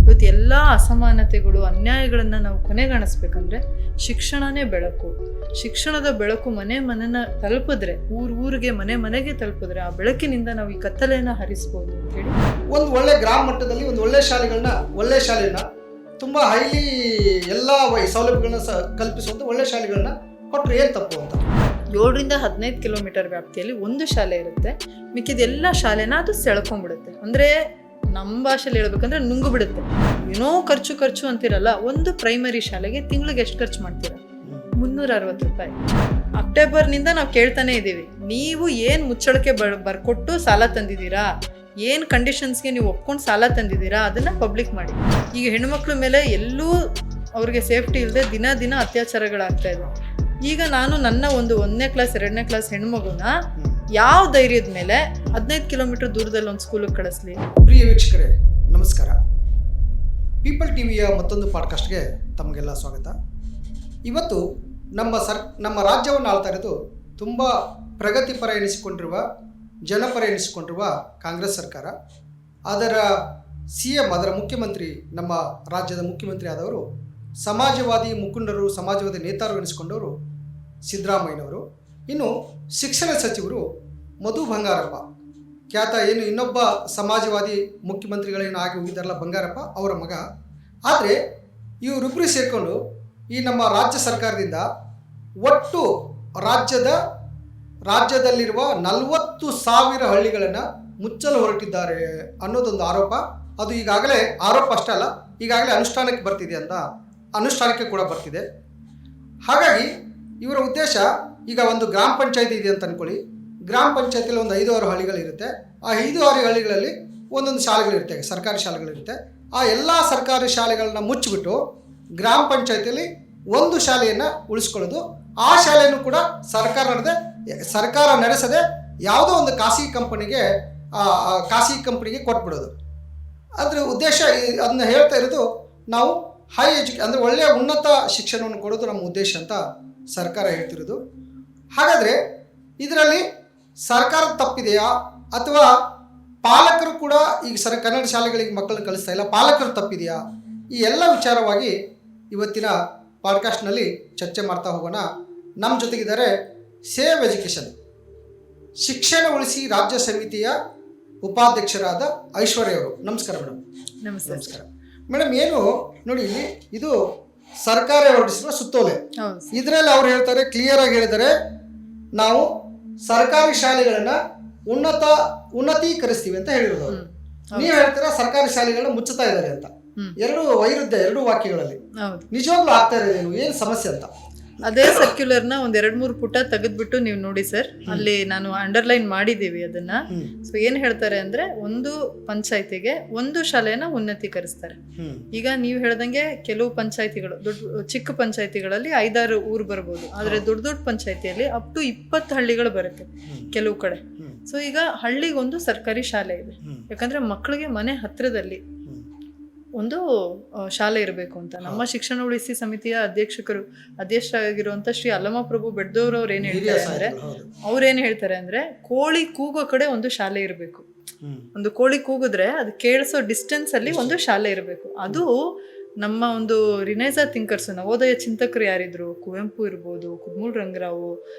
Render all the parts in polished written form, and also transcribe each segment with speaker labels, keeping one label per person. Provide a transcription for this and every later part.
Speaker 1: ಇವತ್ತು ಎಲ್ಲ ಅಸಮಾನತೆಗಳು ಅನ್ಯಾಯಗಳನ್ನು ನಾವು ಕೊನೆಗಾಣಿಸ್ಬೇಕಂದ್ರೆ ಶಿಕ್ಷಣನೇ ಬೆಳಕು. ಶಿಕ್ಷಣದ ಬೆಳಕು ಮನೆನ ತಲುಪಿದ್ರೆ, ಊರಿಗೆ ಮನೆಗೆ ತಲುಪಿದ್ರೆ ಆ ಬೆಳಕಿನಿಂದ ನಾವು ಈ ಕತ್ತಲೆಯನ್ನು ಹರಿಸ್ಬೋದು ಅಂತೇಳಿ
Speaker 2: ಒಂದು ಒಳ್ಳೆ ಗ್ರಾಮ ಮಟ್ಟದಲ್ಲಿ ಒಂದು ಒಳ್ಳೆ ಶಾಲೆಯನ್ನ ತುಂಬ ಹೈಲಿ ಎಲ್ಲ ಸೌಲಭ್ಯಗಳನ್ನ ಕಲ್ಪಿಸುವಂಥ ಒಳ್ಳೆ ಶಾಲೆಗಳನ್ನ ಕೊಟ್ಟರೆ ಏನು ತಪ್ಪು ಅಂತ.
Speaker 1: 7ರಿಂದ 15 ಕಿಲೋಮೀಟರ್ ವ್ಯಾಪ್ತಿಯಲ್ಲಿ ಒಂದು ಶಾಲೆ ಇರುತ್ತೆ. ಮಿಕ್ಕಿದೆಲ್ಲ ಶಾಲೆನ ಅದು ಸೆಳ್ಕೊಂಡ್ಬಿಡುತ್ತೆ. ಅಂದರೆ ನಮ್ಮ ಭಾಷೆಯಲ್ಲಿ ಹೇಳ್ಬೇಕಂದ್ರೆ ನುಂಗು ಬಿಡುತ್ತೆ. ಏನೋ ಖರ್ಚು ಅಂತಿರಲ್ಲ. ಒಂದು ಪ್ರೈಮರಿ ಶಾಲೆಗೆ ತಿಂಗಳಿಗೆ ಎಷ್ಟು ಖರ್ಚು ಮಾಡ್ತೀರ? 360 ರೂಪಾಯಿ. ಅಕ್ಟೋಬರ್ನಿಂದ ನಾವು ಕೇಳ್ತಾನೆ ಇದ್ದೀವಿ, ನೀವು ಏನು ಮುಚ್ಚಳಕ್ಕೆ ಬರ್ಕೊಟ್ಟು ಸಾಲ ತಂದಿದ್ದೀರಾ, ಏನು ಕಂಡೀಷನ್ಸ್ಗೆ ನೀವು ಒಪ್ಕೊಂಡು ಸಾಲ ತಂದಿದ್ದೀರಾ, ಅದನ್ನು ಪಬ್ಲಿಕ್ ಮಾಡಿ. ಈಗ ಹೆಣ್ಮಕ್ಳ ಮೇಲೆ ಎಲ್ಲೂ ಅವ್ರಿಗೆ ಸೇಫ್ಟಿ ಇಲ್ಲದೆ ದಿನ ಅತ್ಯಾಚಾರಗಳಾಗ್ತಾ ಇದೆ. ಈಗ ನಾನು ನನ್ನ ಒಂದು 1ನೇ ಕ್ಲಾಸ್ 2ನೇ ಕ್ಲಾಸ್ ಹೆಣ್ಮಗುನ ಯಾವ ಧೈರ್ಯದ ಮೇಲೆ 15 ಕಿಲೋಮೀಟರ್ ದೂರದಲ್ಲಿ ಒಂದು ಸ್ಕೂಲಿಗೆ ಕಳಿಸ್ಲಿ?
Speaker 2: ಪ್ರಿಯ ವೀಕ್ಷಕರೇ ನಮಸ್ಕಾರ. ಪೀಪಲ್ ಟಿವಿಯ ಮತ್ತೊಂದು ಪಾಡ್ಕಾಸ್ಟ್ಗೆ ತಮಗೆಲ್ಲ ಸ್ವಾಗತ. ಇವತ್ತು ನಮ್ಮ ರಾಜ್ಯವನ್ನು ಆಳ್ತಾ ಇರೋದು ತುಂಬ ಪ್ರಗತಿಪರ ಎನಿಸಿಕೊಂಡಿರುವ, ಜನಪರ ಎನಿಸಿಕೊಂಡಿರುವ ಕಾಂಗ್ರೆಸ್ ಸರ್ಕಾರ. ಅದರ CM, ಅದರ ಮುಖ್ಯಮಂತ್ರಿ, ನಮ್ಮ ರಾಜ್ಯದ ಮುಖ್ಯಮಂತ್ರಿ ಆದವರು ಸಮಾಜವಾದಿ ಮುಖಂಡರು, ಸಮಾಜವಾದಿ ನೇತಾರರು ಎನಿಸಿಕೊಂಡವರು ಸಿದ್ದರಾಮಯ್ಯನವರು. ಇನ್ನು ಶಿಕ್ಷಣ ಸಚಿವರು ಮಧು ಬಂಗಾರಪ್ಪ, ಖ್ಯಾತ ಇನ್ನೊಬ್ಬ ಸಮಾಜವಾದಿ ಮುಖ್ಯಮಂತ್ರಿಗಳೇನು ಆಗಿ ಹೋಗಿದ್ದಾರಲ್ಲ ಬಂಗಾರಪ್ಪ, ಅವರ ಮಗ. ಆದರೆ ಇವರಿಬ್ಬರು ಸೇರಿಕೊಂಡು ಈ ನಮ್ಮ ರಾಜ್ಯ ಸರ್ಕಾರದಿಂದ ಒಟ್ಟು ರಾಜ್ಯದಲ್ಲಿರುವ 40,000 ಹಳ್ಳಿಗಳನ್ನು ಮುಚ್ಚಲು ಹೊರಟಿದ್ದಾರೆ ಅನ್ನೋದೊಂದು ಆರೋಪ. ಅದು ಈಗಾಗಲೇ ಆರೋಪ ಅಷ್ಟೇ ಅಲ್ಲ, ಈಗಾಗಲೇ ಅನುಷ್ಠಾನಕ್ಕೆ ಕೂಡ ಬರ್ತಿದೆ. ಹಾಗಾಗಿ ಇವರ ಉದ್ದೇಶ, ಈಗ ಒಂದು ಗ್ರಾಮ ಪಂಚಾಯತಿ ಇದೆ ಅಂತ ಅಂದ್ಕೊಳ್ಳಿ. ಗ್ರಾಮ ಪಂಚಾಯತಿಯಲ್ಲಿ ಒಂದು 5-6 ಹಳ್ಳಿಗಳಿರುತ್ತೆ. ಆ 5-6 ಹಳ್ಳಿಗಳಲ್ಲಿ ಒಂದೊಂದು ಶಾಲೆಗಳಿರುತ್ತೆ, ಸರ್ಕಾರಿ ಶಾಲೆಗಳಿರುತ್ತೆ. ಆ ಎಲ್ಲ ಸರ್ಕಾರಿ ಶಾಲೆಗಳನ್ನ ಮುಚ್ಚಿಬಿಟ್ಟು ಗ್ರಾಮ ಪಂಚಾಯತಿಯಲ್ಲಿ ಒಂದು ಶಾಲೆಯನ್ನು ಉಳಿಸ್ಕೊಳ್ಳೋದು. ಆ ಶಾಲೆಯನ್ನು ಕೂಡ ಸರ್ಕಾರ ನಡೆಸದೆ ಯಾವುದೋ ಒಂದು ಖಾಸಗಿ ಕಂಪನಿಗೆ ಕೊಟ್ಬಿಡೋದು. ಅದರ ಉದ್ದೇಶ, ಅದನ್ನ ಹೇಳ್ತಾ ಇರೋದು, ನಾವು ಅಂದರೆ ಒಳ್ಳೆಯ ಉನ್ನತ ಶಿಕ್ಷಣವನ್ನು ಕೊಡೋದು ನಮ್ಮ ಉದ್ದೇಶ ಅಂತ ಸರ್ಕಾರ ಹೇಳ್ತಿರೋದು. ಹಾಗಾದರೆ ಇದರಲ್ಲಿ ಸರ್ಕಾರದ ತಪ್ಪಿದೆಯಾ ಅಥವಾ ಪಾಲಕರು ಕೂಡ ಈಗ ಕನ್ನಡ ಶಾಲೆಗಳಿಗೆ ಮಕ್ಕಳನ್ನ ಕಳಿಸ್ತಾ ಇಲ್ಲ, ಪಾಲಕರು ತಪ್ಪಿದೆಯಾ? ಈ ಎಲ್ಲ ವಿಚಾರವಾಗಿ ಇವತ್ತಿನ ಪಾಡ್ಕಾಸ್ಟ್ನಲ್ಲಿ ಚರ್ಚೆ ಮಾಡ್ತಾ ಹೋಗೋಣ. ನಮ್ಮ ಜೊತೆಗಿದ್ದಾರೆ ಸೇವ್ ಎಜುಕೇಷನ್ ಶಿಕ್ಷಣ ಉಳಿಸಿ ರಾಜ್ಯ ಸಮಿತಿಯ ಉಪಾಧ್ಯಕ್ಷರಾದ ಐಶ್ವರ್ಯ ಅವರು. ನಮಸ್ಕಾರ ಮೇಡಮ್.
Speaker 1: ನಮಸ್ಕಾರ
Speaker 2: ಮೇಡಮ್. ಏನು ನೋಡಿ, ಇದು ಸರ್ಕಾರ ಹೊರಡಿಸಿರುವ ಸುತ್ತೋಲೆ. ಇದರಲ್ಲಿ ಅವ್ರು ಹೇಳ್ತಾರೆ, ಕ್ಲಿಯರ್ ಆಗಿ ಹೇಳಿದ್ದಾರೆ, ನಾವು ಸರ್ಕಾರಿ ಶಾಲೆಗಳನ್ನ ಉನ್ನತೀಕರಿಸ್ತೀವಿ ಅಂತ ಹೇಳಿರೋದು. ನೀವು ಹೇಳ್ತೀರಾ ಸರ್ಕಾರಿ ಶಾಲೆಗಳನ್ನ ಮುಚ್ಚುತ್ತಾ ಇದ್ದಾರೆ ಅಂತ. ಎರಡು ವಾಕ್ಯಗಳಲ್ಲಿ ನಿಜವಾಗ್ಲೂ ಆಗ್ತಾ ಇರೋದೇನು, ಏನು ಸಮಸ್ಯೆ ಅಂತ?
Speaker 1: ಅದೇ ಸರ್ಕ್ಯುಲರ್ನ ಒಂದ್ 2-3 ಪುಟ ತೆಗೆದ್ಬಿಟ್ಟು ನೀವು ನೋಡಿ ಸರ್, ಅಲ್ಲಿ ನಾನು ಅಂಡರ್ಲೈನ್ ಮಾಡಿದ್ದೀವಿ ಅದನ್ನ. ಸೊ ಏನ್ ಹೇಳ್ತಾರೆ ಅಂದ್ರೆ, ಒಂದು ಪಂಚಾಯತಿಗೆ ಒಂದು ಶಾಲೆಯನ್ನ ಉನ್ನತೀಕರಿಸ್ತಾರೆ. ಈಗ ನೀವು ಹೇಳ್ದಂಗೆ ಕೆಲವು ಪಂಚಾಯತಿಗಳು, ಚಿಕ್ಕ ಪಂಚಾಯತಿಗಳಲ್ಲಿ 5-6 ಊರು ಬರ್ಬೋದು. ಆದ್ರೆ ದೊಡ್ಡ ಪಂಚಾಯತಿಯಲ್ಲಿ ಅಪ್ ಟು 20 ಹಳ್ಳಿಗಳು ಬರುತ್ತೆ ಕೆಲವು ಕಡೆ. ಸೊ ಈಗ ಹಳ್ಳಿಗೊಂದು ಸರ್ಕಾರಿ ಶಾಲೆ ಇದೆ, ಯಾಕಂದ್ರೆ ಮಕ್ಕಳಿಗೆ ಮನೆ ಹತ್ರದಲ್ಲಿ ಒಂದು ಶಾಲೆ ಇರಬೇಕು ಅಂತ. ನಮ್ಮ ಶಿಕ್ಷಣ ಉಳಿಸಿ ಸಮಿತಿಯ ಅಧ್ಯಕ್ಷರಾಗಿರುವಂತ ಶ್ರೀ ಅಲ್ಲಮಪ್ರಭು ಬೆಡ್ದವ್ರು ಅವ್ರು ಏನ್ ಹೇಳ್ತಾರೆ ಅಂದ್ರೆ ಕೋಳಿ ಕೂಗೋ ಕಡೆ ಒಂದು ಶಾಲೆ ಇರಬೇಕು. ಒಂದು ಕೋಳಿ ಕೂಗಿದ್ರೆ ಅದು ಕೇಳಿಸೋ ಡಿಸ್ಟೆನ್ಸ್ ಅಲ್ಲಿ ಒಂದು ಶಾಲೆ ಇರಬೇಕು. ಅದು ನಮ್ಮ ಒಂದು ರಿನೈಸಾ ಥಿಂಕರ್ಸ್, ನವೋದಯ ಚಿಂತಕರು ಯಾರಿದ್ರು, ಕುವೆಂಪು ಇರ್ಬೋದು, ಕುದ್ಮೂಲ್ ರಂಗರಾವು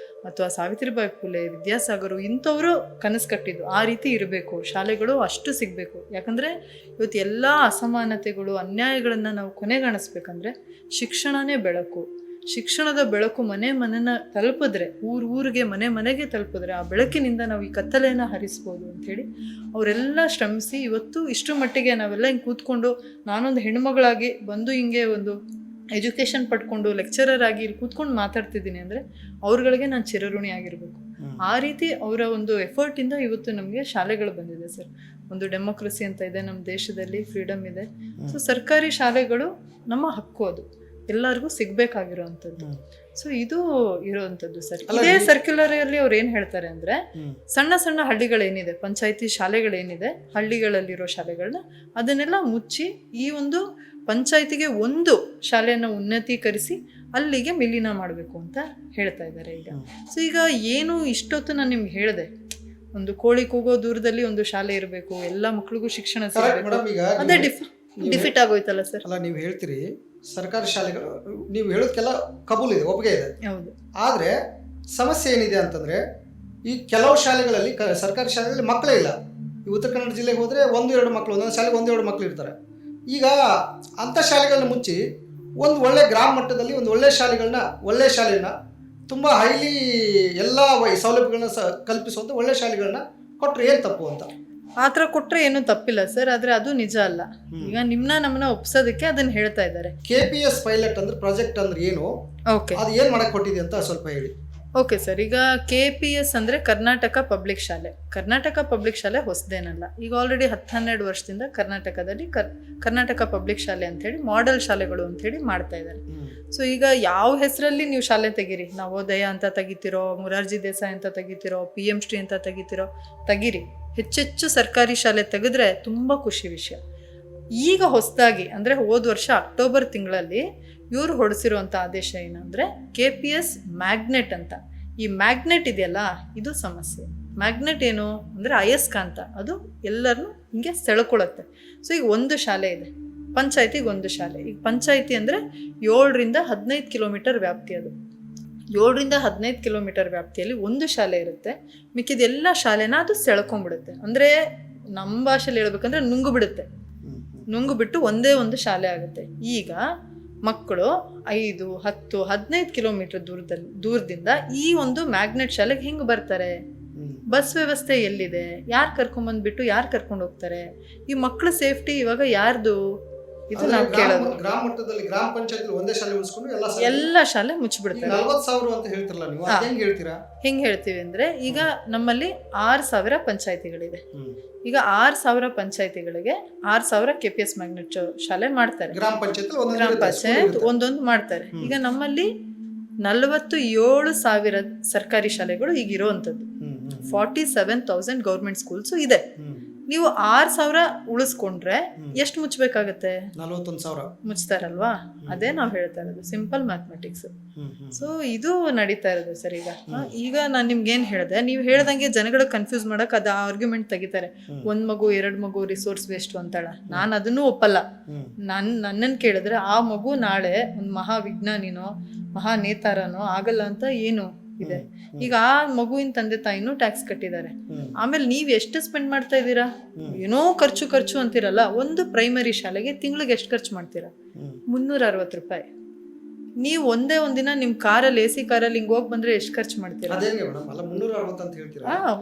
Speaker 1: ಅಥವಾ ಸಾವಿತ್ರಿಬಾಯಿ ಫುಲೆ, ವಿದ್ಯಾಸಾಗರು, ಇಂಥವರು ಕನಸು ಕಟ್ಟಿದ್ದು ಆ ರೀತಿ ಇರಬೇಕು. ಶಾಲೆಗಳು ಅಷ್ಟು ಸಿಗಬೇಕು. ಯಾಕಂದರೆ ಇವತ್ತು ಎಲ್ಲ ಅಸಮಾನತೆಗಳು ಅನ್ಯಾಯಗಳನ್ನು ನಾವು ಕೊನೆಗಾಣಿಸ್ಬೇಕಂದ್ರೆ ಶಿಕ್ಷಣನೇ ಬೆಳಕು. ಶಿಕ್ಷಣದ ಬೆಳಕು ಮನೆನ ತಲುಪಿದ್ರೆ, ಊರಿಗೆ ಮನೆಗೆ ತಲುಪಿದ್ರೆ ಆ ಬೆಳಕಿನಿಂದ ನಾವು ಈ ಕತ್ತಲೆಯನ್ನು ಹರಿಸ್ಬೋದು ಅಂಥೇಳಿ ಅವರೆಲ್ಲ ಶ್ರಮಿಸಿ ಇವತ್ತು ಇಷ್ಟು ಮಟ್ಟಿಗೆ ನಾವೆಲ್ಲ ಹಿಂಗೆ ಕೂತ್ಕೊಂಡು, ನಾನೊಂದು ಹೆಣ್ಮಗಳಾಗಿ ಬಂದು ಹಿಂಗೆ ಒಂದು ಎಜುಕೇಷನ್ ಪಡ್ಕೊಂಡು ಲೆಕ್ಚರರ್ ಆಗಿ ಇಲ್ಲಿ ಕೂತ್ಕೊಂಡು ಮಾತಾಡ್ತಿದ್ದೀನಿ ಅಂದರೆ ಅವ್ರುಗಳಿಗೆ ನಾನು ಚಿರಋಣಿ ಆಗಿರಬೇಕು. ಆ ರೀತಿ ಅವರ ಒಂದು ಎಫರ್ಟಿಂದ ಇವತ್ತು ನಮಗೆ ಶಾಲೆಗಳು ಬಂದಿದೆ ಸರ್. ಒಂದು ಡೆಮೋಕ್ರಸಿ ಅಂತ ಇದೆ ನಮ್ಮ ದೇಶದಲ್ಲಿ, ಫ್ರೀಡಮ್ ಇದೆ. ಸೊ ಸರ್ಕಾರಿ ಶಾಲೆಗಳು ನಮ್ಮ ಹಕ್ಕು, ಅದು ಎಲ್ಲರಿಗೂ ಸಿಗ್ಬೇಕಾಗಿರೋವಂಥದ್ದು. ಸೊ ಇದು ಇರೋವಂಥದ್ದು ಸರ್. ಇದೇ ಸರ್ಕ್ಯುಲರ್ ಅಲ್ಲಿ ಅವ್ರು ಏನ್ ಹೇಳ್ತಾರೆ ಅಂದ್ರೆ, ಸಣ್ಣ ಹಳ್ಳಿಗಳೇನಿದೆ, ಪಂಚಾಯತಿ ಶಾಲೆಗಳೇನಿದೆ, ಹಳ್ಳಿಗಳಲ್ಲಿರೋ ಶಾಲೆಗಳನ್ನ ಅದನ್ನೆಲ್ಲ ಮುಚ್ಚಿ ಈ ಒಂದು ಪಂಚಾಯತಿಗೆ ಒಂದು ಶಾಲೆಯನ್ನು ಉನ್ನತೀಕರಿಸಿ ಅಲ್ಲಿಗೆ ವಿಲೀನ ಮಾಡಬೇಕು ಅಂತ ಹೇಳ್ತಾ ಇದ್ದಾರೆ ಈಗ. ಸೊ ಈಗ ಏನು ಇಷ್ಟೊತ್ತು ನಾನು ನಿಮ್ಗೆ ಹೇಳಿದೆ, ಒಂದು ಕೋಳಿ ಕೂಗೋ ದೂರದಲ್ಲಿ ಒಂದು ಶಾಲೆ ಇರಬೇಕು, ಎಲ್ಲ ಮಕ್ಕಳಿಗೂ ಶಿಕ್ಷಣ ಸಿಗಬೇಕು.
Speaker 2: ಈಗ
Speaker 1: ಅದೇ ಡಿಫಿಟ್ ಆಗೋಯ್ತಲ್ಲ ಸರ್.
Speaker 2: ಅಲ್ಲ, ನೀವು ಹೇಳ್ತೀರಿ ಸರ್ಕಾರಿ ಶಾಲೆಗಳು, ನೀವು ಹೇಳೋದಕ್ಕೆಲ್ಲ ಕಬೂಲ್ ಇದೆ, ಒಪ್ಪಿಗೆ ಇದೆ.
Speaker 1: ಹೌದು.
Speaker 2: ಆದರೆ ಸಮಸ್ಯೆ ಏನಿದೆ ಅಂತಂದರೆ, ಈ ಕೆಲವು ಶಾಲೆಗಳಲ್ಲಿ ಸರ್ಕಾರಿ ಶಾಲೆಗಳಲ್ಲಿ ಮಕ್ಕಳೇ ಇಲ್ಲ. ಈ ಉತ್ತರ ಕನ್ನಡ ಜಿಲ್ಲೆಗೆ ಹೋದರೆ 1-2 ಮಕ್ಕಳು, ಒಂದೊಂದು ಶಾಲೆಗೆ 1-2 ಮಕ್ಕಳು ಇರ್ತಾರೆ. ಈಗ ಅಂಥ ಶಾಲೆಗಳನ್ನ ಮುಚ್ಚಿ ಒಂದು ಒಳ್ಳೆ ಗ್ರಾಮ ಮಟ್ಟದಲ್ಲಿ ಒಂದು ಒಳ್ಳೆ ಶಾಲೆಗಳನ್ನ ತುಂಬ ಹೈಲಿ ಎಲ್ಲ ಸೌಲಭ್ಯಗಳನ್ನ ಕಲ್ಪಿಸುವಂಥ ಒಳ್ಳೆ ಶಾಲೆಗಳನ್ನ ಕೊಟ್ಟರೆ ಏನು ತಪ್ಪು ಅಂತ?
Speaker 1: ಆ ಥರ ಕೊಟ್ಟರೆ ಏನೂ ತಪ್ಪಿಲ್ಲ ಸರ್, ಆದರೆ ಅದು ನಿಜ ಅಲ್ಲ. ಈಗ ನಮ್ಮನ್ನ ಒಪ್ಸೋದಕ್ಕೆ ಅದನ್ನ ಹೇಳ್ತಾ ಇದ್ದಾರೆ.
Speaker 2: KPS ಪೈಲಟ್ ಅಂದ್ರೆ ಪ್ರಾಜೆಕ್ಟ್ ಅಂದ್ರೆ ಏನು,
Speaker 1: ಓಕೆ,
Speaker 2: ಅದು ಏನು ಮಾಡಕ್ಕೆ ಕೊಟ್ಟಿದೆ ಅಂತ ಸ್ವಲ್ಪ ಹೇಳಿ.
Speaker 1: ಓಕೆ ಸರ್, ಈಗ KPS ಅಂದರೆ ಕರ್ನಾಟಕ ಪಬ್ಲಿಕ್ ಶಾಲೆ. ಕರ್ನಾಟಕ ಪಬ್ಲಿಕ್ ಶಾಲೆ ಹೊಸದೇನಲ್ಲ, ಈಗ ಆಲ್ರೆಡಿ 10-12 ವರ್ಷದಿಂದ ಕರ್ನಾಟಕದಲ್ಲಿ ಕರ್ನಾಟಕ ಪಬ್ಲಿಕ್ ಶಾಲೆ ಅಂಥೇಳಿ ಮಾಡೆಲ್ ಶಾಲೆಗಳು ಅಂಥೇಳಿ ಮಾಡ್ತಾ ಇದ್ದಾರೆ. ಸೊ ಈಗ ಯಾವ ಹೆಸರಲ್ಲಿ ನೀವು ಶಾಲೆ ತೆಗೀರಿ, ನವೋದಯ ಅಂತ ತೆಗಿತಿರೋ, ಮೊರಾರ್ಜಿ ದೇಸಾಯಿ ಅಂತ ತೆಗಿತಿರೋ, PM ಶ್ರೀ ಅಂತ ತೆಗೀರಿ, ಹೆಚ್ಚೆಚ್ಚು ಸರ್ಕಾರಿ ಶಾಲೆ ತೆಗೆದ್ರೆ ತುಂಬ ಖುಷಿ ವಿಷಯ. ಈಗ ಹೊಸದಾಗಿ ಅಂದರೆ ಹೋದ ವರ್ಷ ಅಕ್ಟೋಬರ್ ತಿಂಗಳಲ್ಲಿ ಇವರು ಹೊರಡಿಸಿರುವಂಥ ಆದೇಶ ಏನಂದರೆ KPS ಮ್ಯಾಗ್ನೆಟ್ ಅಂತ. ಈ ಮ್ಯಾಗ್ನೆಟ್ ಇದೆಯಲ್ಲ, ಇದು ಸಮಸ್ಯೆ. ಮ್ಯಾಗ್ನೆಟ್ ಏನು ಅಂದರೆ ಅಯಸ್ಕಾಂತ, ಅದು ಎಲ್ಲರನ್ನೂ ಹಿಂಗೆ ಸೆಳ್ಕೊಳುತ್ತೆ. ಸೊ ಈಗ ಒಂದು ಶಾಲೆ ಇದೆ, ಪಂಚಾಯತಿಗೆ ಒಂದು ಶಾಲೆ. ಈಗ ಪಂಚಾಯತಿ ಅಂದರೆ 7ರಿಂದ 15 ಕಿಲೋಮೀಟರ್ ವ್ಯಾಪ್ತಿ. ಅದು 7ರಿಂದ 15 ಕಿಲೋಮೀಟರ್ ವ್ಯಾಪ್ತಿಯಲ್ಲಿ ಒಂದು ಶಾಲೆ ಇರುತ್ತೆ. ಮಿಕ್ಕಿದೆಲ್ಲ ಶಾಲೆನ ಅದು ಸೆಳ್ಕೊಂಡ್ಬಿಡುತ್ತೆ. ಅಂದರೆ ನಮ್ಮ ಭಾಷೆಯಲ್ಲಿ ಹೇಳ್ಬೇಕಂದ್ರೆ ನುಂಗು ಬಿಟ್ಟು ಒಂದೇ ಒಂದು ಶಾಲೆ ಆಗುತ್ತೆ. ಈಗ ಮಕ್ಕಳು 5, 10, 15 ಕಿಲೋಮೀಟರ್ ದೂರದಿಂದ ಈ ಒಂದು ಮ್ಯಾಗ್ನೆಟ್ ಶಾಲೆಗೆ ಹೆಂಗೆ ಬರ್ತಾರೆ? ಬಸ್ ವ್ಯವಸ್ಥೆ ಎಲ್ಲಿದೆ? ಯಾರು ಕರ್ಕೊಂಡ್ಬಂದ್ಬಿಟ್ಟು ಯಾರು ಕರ್ಕೊಂಡು ಹೋಗ್ತಾರೆ? ಈ ಮಕ್ಕಳ ಸೇಫ್ಟಿ ಇವಾಗ ಯಾರ್ದು? ಇದು ನಾವು ಕೇಳೋದು.
Speaker 2: ಗ್ರಾಮ ಮಟ್ಟದಲ್ಲಿ ಗ್ರಾಮ ಪಂಚಾಯತ್ ಒಂದೇ ಶಾಲೆ ಉಳಿಸ್ಕೊಂಡು
Speaker 1: ಎಲ್ಲ ಶಾಲೆ ಮುಚ್ಚಿಬಿಡ್ತಾರೆ.
Speaker 2: 40,000 ಅಂತ ಹೇಳ್ತಿರಲ್ಲ ನೀವು, ಹೆಂಗೆ ಹೇಳ್ತೀರಾ?
Speaker 1: ಹೆಂಗೆ ಹೇಳ್ತೀವಿ ಅಂದರೆ, ಈಗ ನಮ್ಮಲ್ಲಿ 6,000 ಪಂಚಾಯತಿಗಳಿದೆ. ಈಗ 6,000 ಪಂಚಾಯತಿಗಳಿಗೆ 6,000 KPS ಮ್ಯಾಗ್ನೆಟ್ ಶಾಲೆ ಮಾಡ್ತಾರೆ.
Speaker 2: ಗ್ರಾಮ ಪಂಚಾಯತ್
Speaker 1: ಒಂದೊಂದು ಮಾಡ್ತಾರೆ. ಈಗ ನಮ್ಮಲ್ಲಿ 47,000 ಸರ್ಕಾರಿ ಶಾಲೆಗಳು ಈಗ ಇರೋವಂಥದ್ದು. 47,000 ಗೌರ್ಮೆಂಟ್ ಸ್ಕೂಲ್ಸು ಇದೆ. ನೀವು 6,000 ಉಳಿಸ್ಕೊಂಡ್ರೆ ಎಷ್ಟು ಮುಚ್ಚಬೇಕಾಗತ್ತೆ?
Speaker 2: 41,000
Speaker 1: ಮುಚ್ತಾರಲ್ವಾ? ಅದೇ ನಾವು ಹೇಳ್ತಾ ಇರೋದು, ಸಿಂಪಲ್ ಮ್ಯಾಥಮೆಟಿಕ್ಸ್. ಸೊ ಇದು ನಡೀತಾ ಇರೋದು ಸರ್. ಈಗ ನಾನು ನಿಮ್ಗೆ ಏನ್ ಹೇಳಿದೆ, ನೀವು ಹೇಳ್ದಂಗೆ ಜನಗಳ ಕನ್ಫ್ಯೂಸ್ ಮಾಡಕ್ ಅದು ಆರ್ಗ್ಯುಮೆಂಟ್ ತೆಗಿತಾರೆ. 1 ಮಗು 2 ಮಗು ರಿಸೋರ್ಸ್ ವೇಸ್ಟ್ ಅಂತಾಳ. ನಾನು ಅದನ್ನೂ ಒಪ್ಪಲ್ಲ. ನನ್ನನ್ನು ಕೇಳಿದ್ರೆ ಆ ಮಗು ನಾಳೆ ಒಂದು ಮಹಾವಿಜ್ಞಾನಿನೋ ಮಹಾ ನೇತಾರನೋ ಆಗಲ್ಲ ಅಂತ ಏನು ಇದೆ. ಈಗ ಆ ಮಗುವಿನ ತಂದೆ ತಾಯಿನೂ ಟ್ಯಾಕ್ಸ್ ಕಟ್ಟಿದ್ದಾರೆ. ಆಮೇಲೆ ನೀವ್ ಎಷ್ಟು ಸ್ಪೆಂಡ್ ಮಾಡ್ತಾ ಇದ್ದೀರಾ? ಏನೋ ಖರ್ಚು ಅಂತಿರಲ್ಲ. ಒಂದು ಪ್ರೈಮರಿ ಶಾಲೆಗೆ ತಿಂಗಳಿಗೆ ಎಷ್ಟು ಖರ್ಚು ಮಾಡ್ತೀರಾ? 360 ರೂಪಾಯಿ. ನೀವು ಒಂದೇ ಒಂದಿನ ನಿಮ್ ಕಾರಲ್ಲಿ AC ಕಾರಲ್ಲಿ ಹಿಂಗ್ ಹೋಗಿ ಬಂದ್ರೆ ಎಷ್ಟು ಖರ್ಚು ಮಾಡ್ತೀರಾ?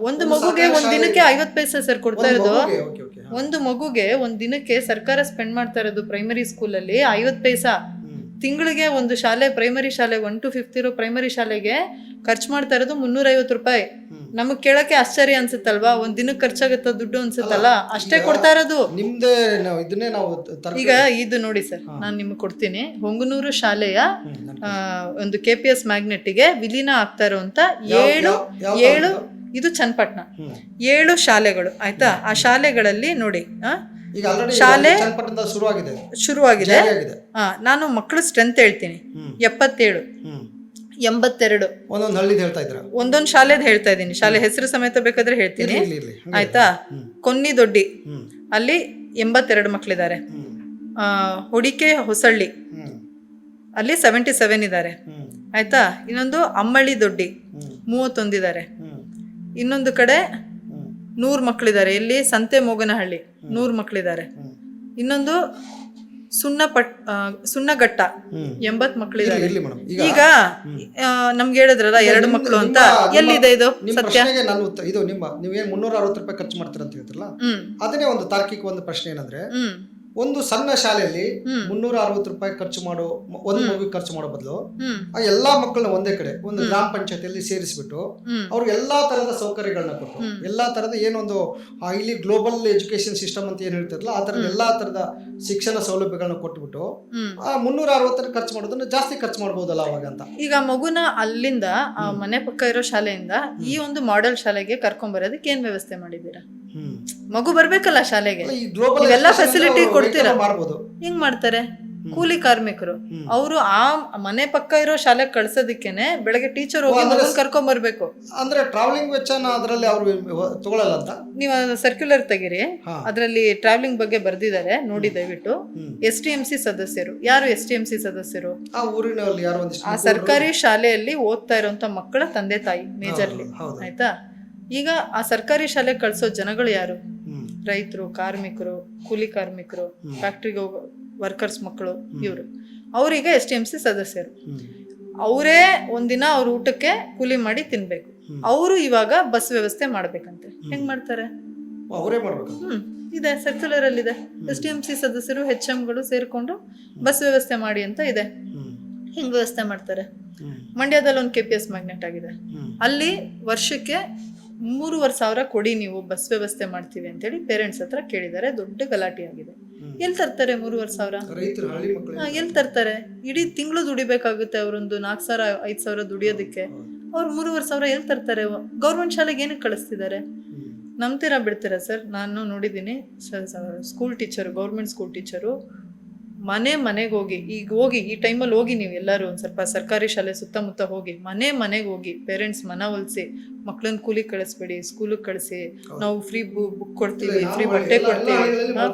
Speaker 1: ಒಂದು ಮಗುಗೆ ಒಂದ್ ದಿನಕ್ಕೆ 50 ಪೈಸೆ ಸರ್ ಕೊಡ್ತಾ ಇರೋದು. ಒಂದು ಮಗುಗೆ ಒಂದ್ ದಿನಕ್ಕೆ ಸರ್ಕಾರ ಸ್ಪೆಂಡ್ ಮಾಡ್ತಾ ಇರೋದು ಪ್ರೈಮರಿ ಸ್ಕೂಲಲ್ಲಿ 50 ಪೈಸಾ. ತಿಂಗಳಿಗೆ ಒಂದು ಶಾಲೆ, ಪ್ರೈಮರಿ ಶಾಲೆ 1 to 5th ಇರೋ ಪ್ರೈಮರಿ ಶಾಲೆಗೆ ಖರ್ಚು ಮಾಡ್ತಾ ಇರೋದು 350 ರೂಪಾಯಿ. ನಮಗ್ ಕೇಳಕ್ಕೆ ಆಶ್ಚರ್ಯ ಅನ್ಸುತ್ತಲ್ವಾ? ಒಂದ್ ದಿನಕ್ಕೆ ಖರ್ಚಾಗತ್ತ ದುಡ್ಡು ಅನ್ಸುತ್ತಲ್ಲ, ಅಷ್ಟೇ ಕೊಡ್ತಾ ಇರೋದು. ಈಗ ಇದು ನೋಡಿ ಸರ್, ನಾನು ನಿಮ್ಗೆ ಕೊಡ್ತೀನಿ. ಹೊಂಗನೂರು ಶಾಲೆಯ ಒಂದು KPS ಮ್ಯಾಗ್ನೆಟ್ಗೆ ವಿಲೀನ ಆಗ್ತಾ ಇರುವಂತ 7 ಇದು ಚನ್ನಪಟ್ಟಣ 7 ಶಾಲೆಗಳು ಆಯ್ತಾ. ಆ ಶಾಲೆಗಳಲ್ಲಿ ನೋಡಿ ಶಾಲೆ ಶುರುವಾಗಿದೆ. ನಾನು ಮಕ್ಕಳು ಸ್ಟ್ರೆಂತ್ ಹೇಳ್ತೀನಿ, 77, 82 ಒಂದೊಂದು ಶಾಲೆದ್ ಹೇಳ್ತಾ ಇದ್ದೀನಿ. ಶಾಲೆ ಹೆಸರು ಸಮೇತ ಬೇಕಾದ್ರೆ ಹೇಳ್ತೀನಿ ಆಯ್ತಾ. ಕೊನ್ನಿ ದೊಡ್ಡಿ ಅಲ್ಲಿ 82 ಮಕ್ಕಳಿದ್ದಾರೆ. ಹೊಡಿಕೆ ಹೊಸಳ್ಳಿ ಅಲ್ಲಿ 77 ಇದ್ದಾರೆ ಆಯ್ತಾ. ಇನ್ನೊಂದು ಅಮ್ಮಳ್ಳಿ ದೊಡ್ಡಿ 31 ಇದ್ದಾರೆ. ಇನ್ನೊಂದು ಕಡೆ 100 ಮಕ್ಕಳಿದ್ದಾರೆ. ಇಲ್ಲಿ ಸಂತೆ ಮೋಗನಹಳ್ಳಿ 100 ಮಕ್ಕಳಿದ್ದಾರೆ. ಇನ್ನೊಂದು ಸುಣ್ಣಘಟ್ಟ 80 ಮಕ್ಕಳಿದ್ದಾರೆ. ಈಗ ನಮ್ಗೆ ಹೇಳಿದ್ರಲ್ಲ 2 ಮಕ್ಕಳು ಅಂತ, ಎಲ್ಲಿದೆ ಇದು ಸತ್ಯ?
Speaker 2: ಇದು ನೀವೇನ್ 360 ರೂಪಾಯಿ ಖರ್ಚು ಮಾಡ್ತೀರ ಅಂತ ಹೇಳ್ತಿರಲ್ಲ, ಅದನ್ನೇ ಒಂದು ತಾರ್ಕಿಕ ಒಂದು ಪ್ರಶ್ನೆ ಏನಂದ್ರೆ, ಒಂದು ಸಣ್ಣ ಶಾಲೆಯಲ್ಲಿ 360 ರೂಪಾಯಿ ಖರ್ಚು ಮಾಡೋ ಒಂದು ಮಗುವಿಗೆ ಖರ್ಚು ಮಾಡೋ ಬದಲು ಆ ಎಲ್ಲಾ ಮಕ್ಕಳನ್ನ ಒಂದೇ ಕಡೆ ಒಂದು ಗ್ರಾಮ ಪಂಚಾಯತಿಯಲ್ಲಿ ಸೇರಿಸ್ಬಿಟ್ಟು ಅವ್ರಿಗೆ ಎಲ್ಲಾ ತರದ ಸೌಕರ್ಯಗಳನ್ನ ಕೊಟ್ಟು, ಎಲ್ಲಾ ತರದ ಏನೊಂದು ಇಲ್ಲಿ ಗ್ಲೋಬಲ್ ಎಜುಕೇಶನ್ ಸಿಸ್ಟಮ್ ಅಂತ ಏನ್ ಹೇಳ್ತಿರಲ್ಲ, ಆ ತರದ ಎಲ್ಲಾ ತರದ ಶಿಕ್ಷಣ ಸೌಲಭ್ಯಗಳನ್ನ ಕೊಟ್ಬಿಟ್ಟು ಆ 360 ಖರ್ಚು ಮಾಡೋದನ್ನ ಜಾಸ್ತಿ ಖರ್ಚು ಮಾಡಬಹುದಲ್ಲ ಅವಾಗ ಅಂತ. ಈಗ
Speaker 1: ಮಗುನ ಅಲ್ಲಿಂದ ಆ ಮನೆ ಪಕ್ಕ ಇರೋ ಶಾಲೆಯಿಂದ ಈ ಒಂದು ಮಾಡೆಲ್ ಶಾಲೆಗೆ ಕರ್ಕೊಂಡ್ ಬರೋದಕ್ಕೆ ಏನ್ ವ್ಯವಸ್ಥೆ ಮಾಡಿದೀರಾ? ಮಗು ಬರ್ಬೇಕಲ್ಲ ಶಾಲೆಗೆ, ಇವೆಲ್ಲ ಫೆಸಿಲಿಟಿ ಕೊಡ್ತೀರಾ? ಹೆಂಗ್ ಮಾಡ್ತಾರೆ? ಕೂಲಿ ಕಾರ್ಮಿಕರು ಅವರು ಆ ಮನೆ ಪಕ್ಕ ಇರೋ ಶಾಲೆಗೆ ಕಳ್ಸೋದಕ್ಕೇನೆ ಬೆಳಗ್ಗೆ ಟೀಚರ್ ಹೋಗಿ ಮಗನ್ ಕರ್ಕೊಂಡ್ ಬರ್ಬೇಕು.
Speaker 2: ಅಂದ್ರೆ ಟ್ರಾವೆಲಿಂಗ್ ವೆಚ್ಚನ ಅದರಲ್ಲಿ ಅವರು ತಗೊಳ್ಳಲ್ಲ ಅಂತ.
Speaker 1: ನೀವು ಸರ್ಕ್ಯುಲರ್ ತೆಗಿರಿ, ಅದರಲ್ಲಿ ಟ್ರಾವೆಲಿಂಗ್ ಬಗ್ಗೆ ಬರ್ದಿದ್ದಾರೆ ನೋಡಿ ದಯವಿಟ್ಟು. STMC ಸದಸ್ಯರು ಯಾರು? STMC ಸದಸ್ಯರು
Speaker 2: ಆ ಊರಿನಲ್ಲಿ ಯಾರು ಒಂದಿಷ್ಟು
Speaker 1: ಆ ಸರ್ಕಾರಿ ಶಾಲೆಯಲ್ಲಿ ಓದ್ತಾ ಇರುವಂತ ಮಕ್ಕಳ ತಂದೆ ತಾಯಿ ಮೇಜರ್ಲಿ. ಆಯ್ತಾ? ಈಗ ಆ ಸರ್ಕಾರಿ ಶಾಲೆಗೆ ಕಳ್ಸೋ ಜನಗಳು ಯಾರು? ರೈತರು, ಕಾರ್ಮಿಕರು, ಕೂಲಿ ಕಾರ್ಮಿಕರು, ಫ್ಯಾಕ್ಟ್ರಿಗೆ ಹೋಗೋ ವರ್ಕರ್ಸ್ ಮಕ್ಕಳು, ಇವರು. ಅವ್ರೀಗ STMC ಸದಸ್ಯರು. ಅವರೇ ಒಂದಿನ ಅವ್ರ ಊಟಕ್ಕೆ ಕೂಲಿ ಮಾಡಿ ತಿನ್ಬೇಕು. ಅವರು ಇವಾಗ ಬಸ್ ವ್ಯವಸ್ಥೆ ಮಾಡ್ಬೇಕಂತೆ. ಹೆಂಗ್ ಮಾಡ್ತಾರೆ?
Speaker 2: ಅವರೇ ಮಾಡ್ಬೇಕು.
Speaker 1: ಇದೆ, ಸರ್ಕ್ಯುಲರ್ ಅಲ್ಲಿ ಇದೆ. STMC ಸದಸ್ಯರು HMಗಳು ಸೇರ್ಕೊಂಡು ಬಸ್ ವ್ಯವಸ್ಥೆ ಮಾಡಿ ಅಂತ ಇದೆ. ಹಿಂಗ್ ವ್ಯವಸ್ಥೆ ಮಾಡ್ತಾರೆ. ಮಂಡ್ಯದಲ್ಲಿ ಒಂದು KPS ಮ್ಯಾಗ್ನೆಟ್ ಆಗಿದೆ. ಅಲ್ಲಿ ವರ್ಷಕ್ಕೆ 3,500 ಕೊಡಿ ನೀವು ಬಸ್ ವ್ಯವಸ್ಥೆ ಮಾಡ್ತೀವಿ ಅಂತೇಳಿ ಪೇರೆಂಟ್ಸ್ ಹತ್ರ ಕೇಳಿದ್ದಾರೆ. ದೊಡ್ಡ ಗಲಾಟೆ ಆಗಿದೆ. ಎಲ್ಲಿ ತರ್ತಾರೆ 3,500? ಎಲ್ಲಿ ತರ್ತಾರೆ? ಇಡೀ ತಿಂಗಳು ದುಡಿಬೇಕಾಗುತ್ತೆ ಅವರೊಂದು 4,000 5,000 ದುಡಿಯೋದಕ್ಕೆ. ಅವ್ರು 3,500 ಎಲ್ಲಿ ತರ್ತಾರೆ? ಗೌರ್ಮೆಂಟ್ ಶಾಲೆಗೆ ಏನಕ್ಕೆ ಕಳಿಸ್ತಿದ್ದಾರೆ? ನಂಬ್ತೀರಾ ಬಿಡ್ತೀರಾ ಸರ್? ನಾನು ನೋಡಿದ್ದೀನಿ school teacher, government school teacher ಮನೆಗೆ ಹೋಗಿ, ಈಗ ಹೋಗಿ ಈ ಟೈಮಲ್ಲಿ ಹೋಗಿ ನೀವು ಎಲ್ಲರೂ ಒಂದು ಸ್ವಲ್ಪ ಸರ್ಕಾರಿ ಶಾಲೆ ಸುತ್ತಮುತ್ತ ಹೋಗಿ ಮನೆಗೆ ಹೋಗಿ ಪೇರೆಂಟ್ಸ್ ಮನವೊಲಿಸಿ ಮಕ್ಳನ್ನ ಕೂಲಿಗೆ ಕಳಿಸ್ಬೇಡಿ, ಸ್ಕೂಲಿಗೆ ಕಳಿಸಿ, ನಾವು ಫ್ರೀ ಬುಕ್ ಕೊಡ್ತೀವಿ, ಫ್ರೀ ಬಟ್ಟೆ ಕೊಡ್ತೀವಿ,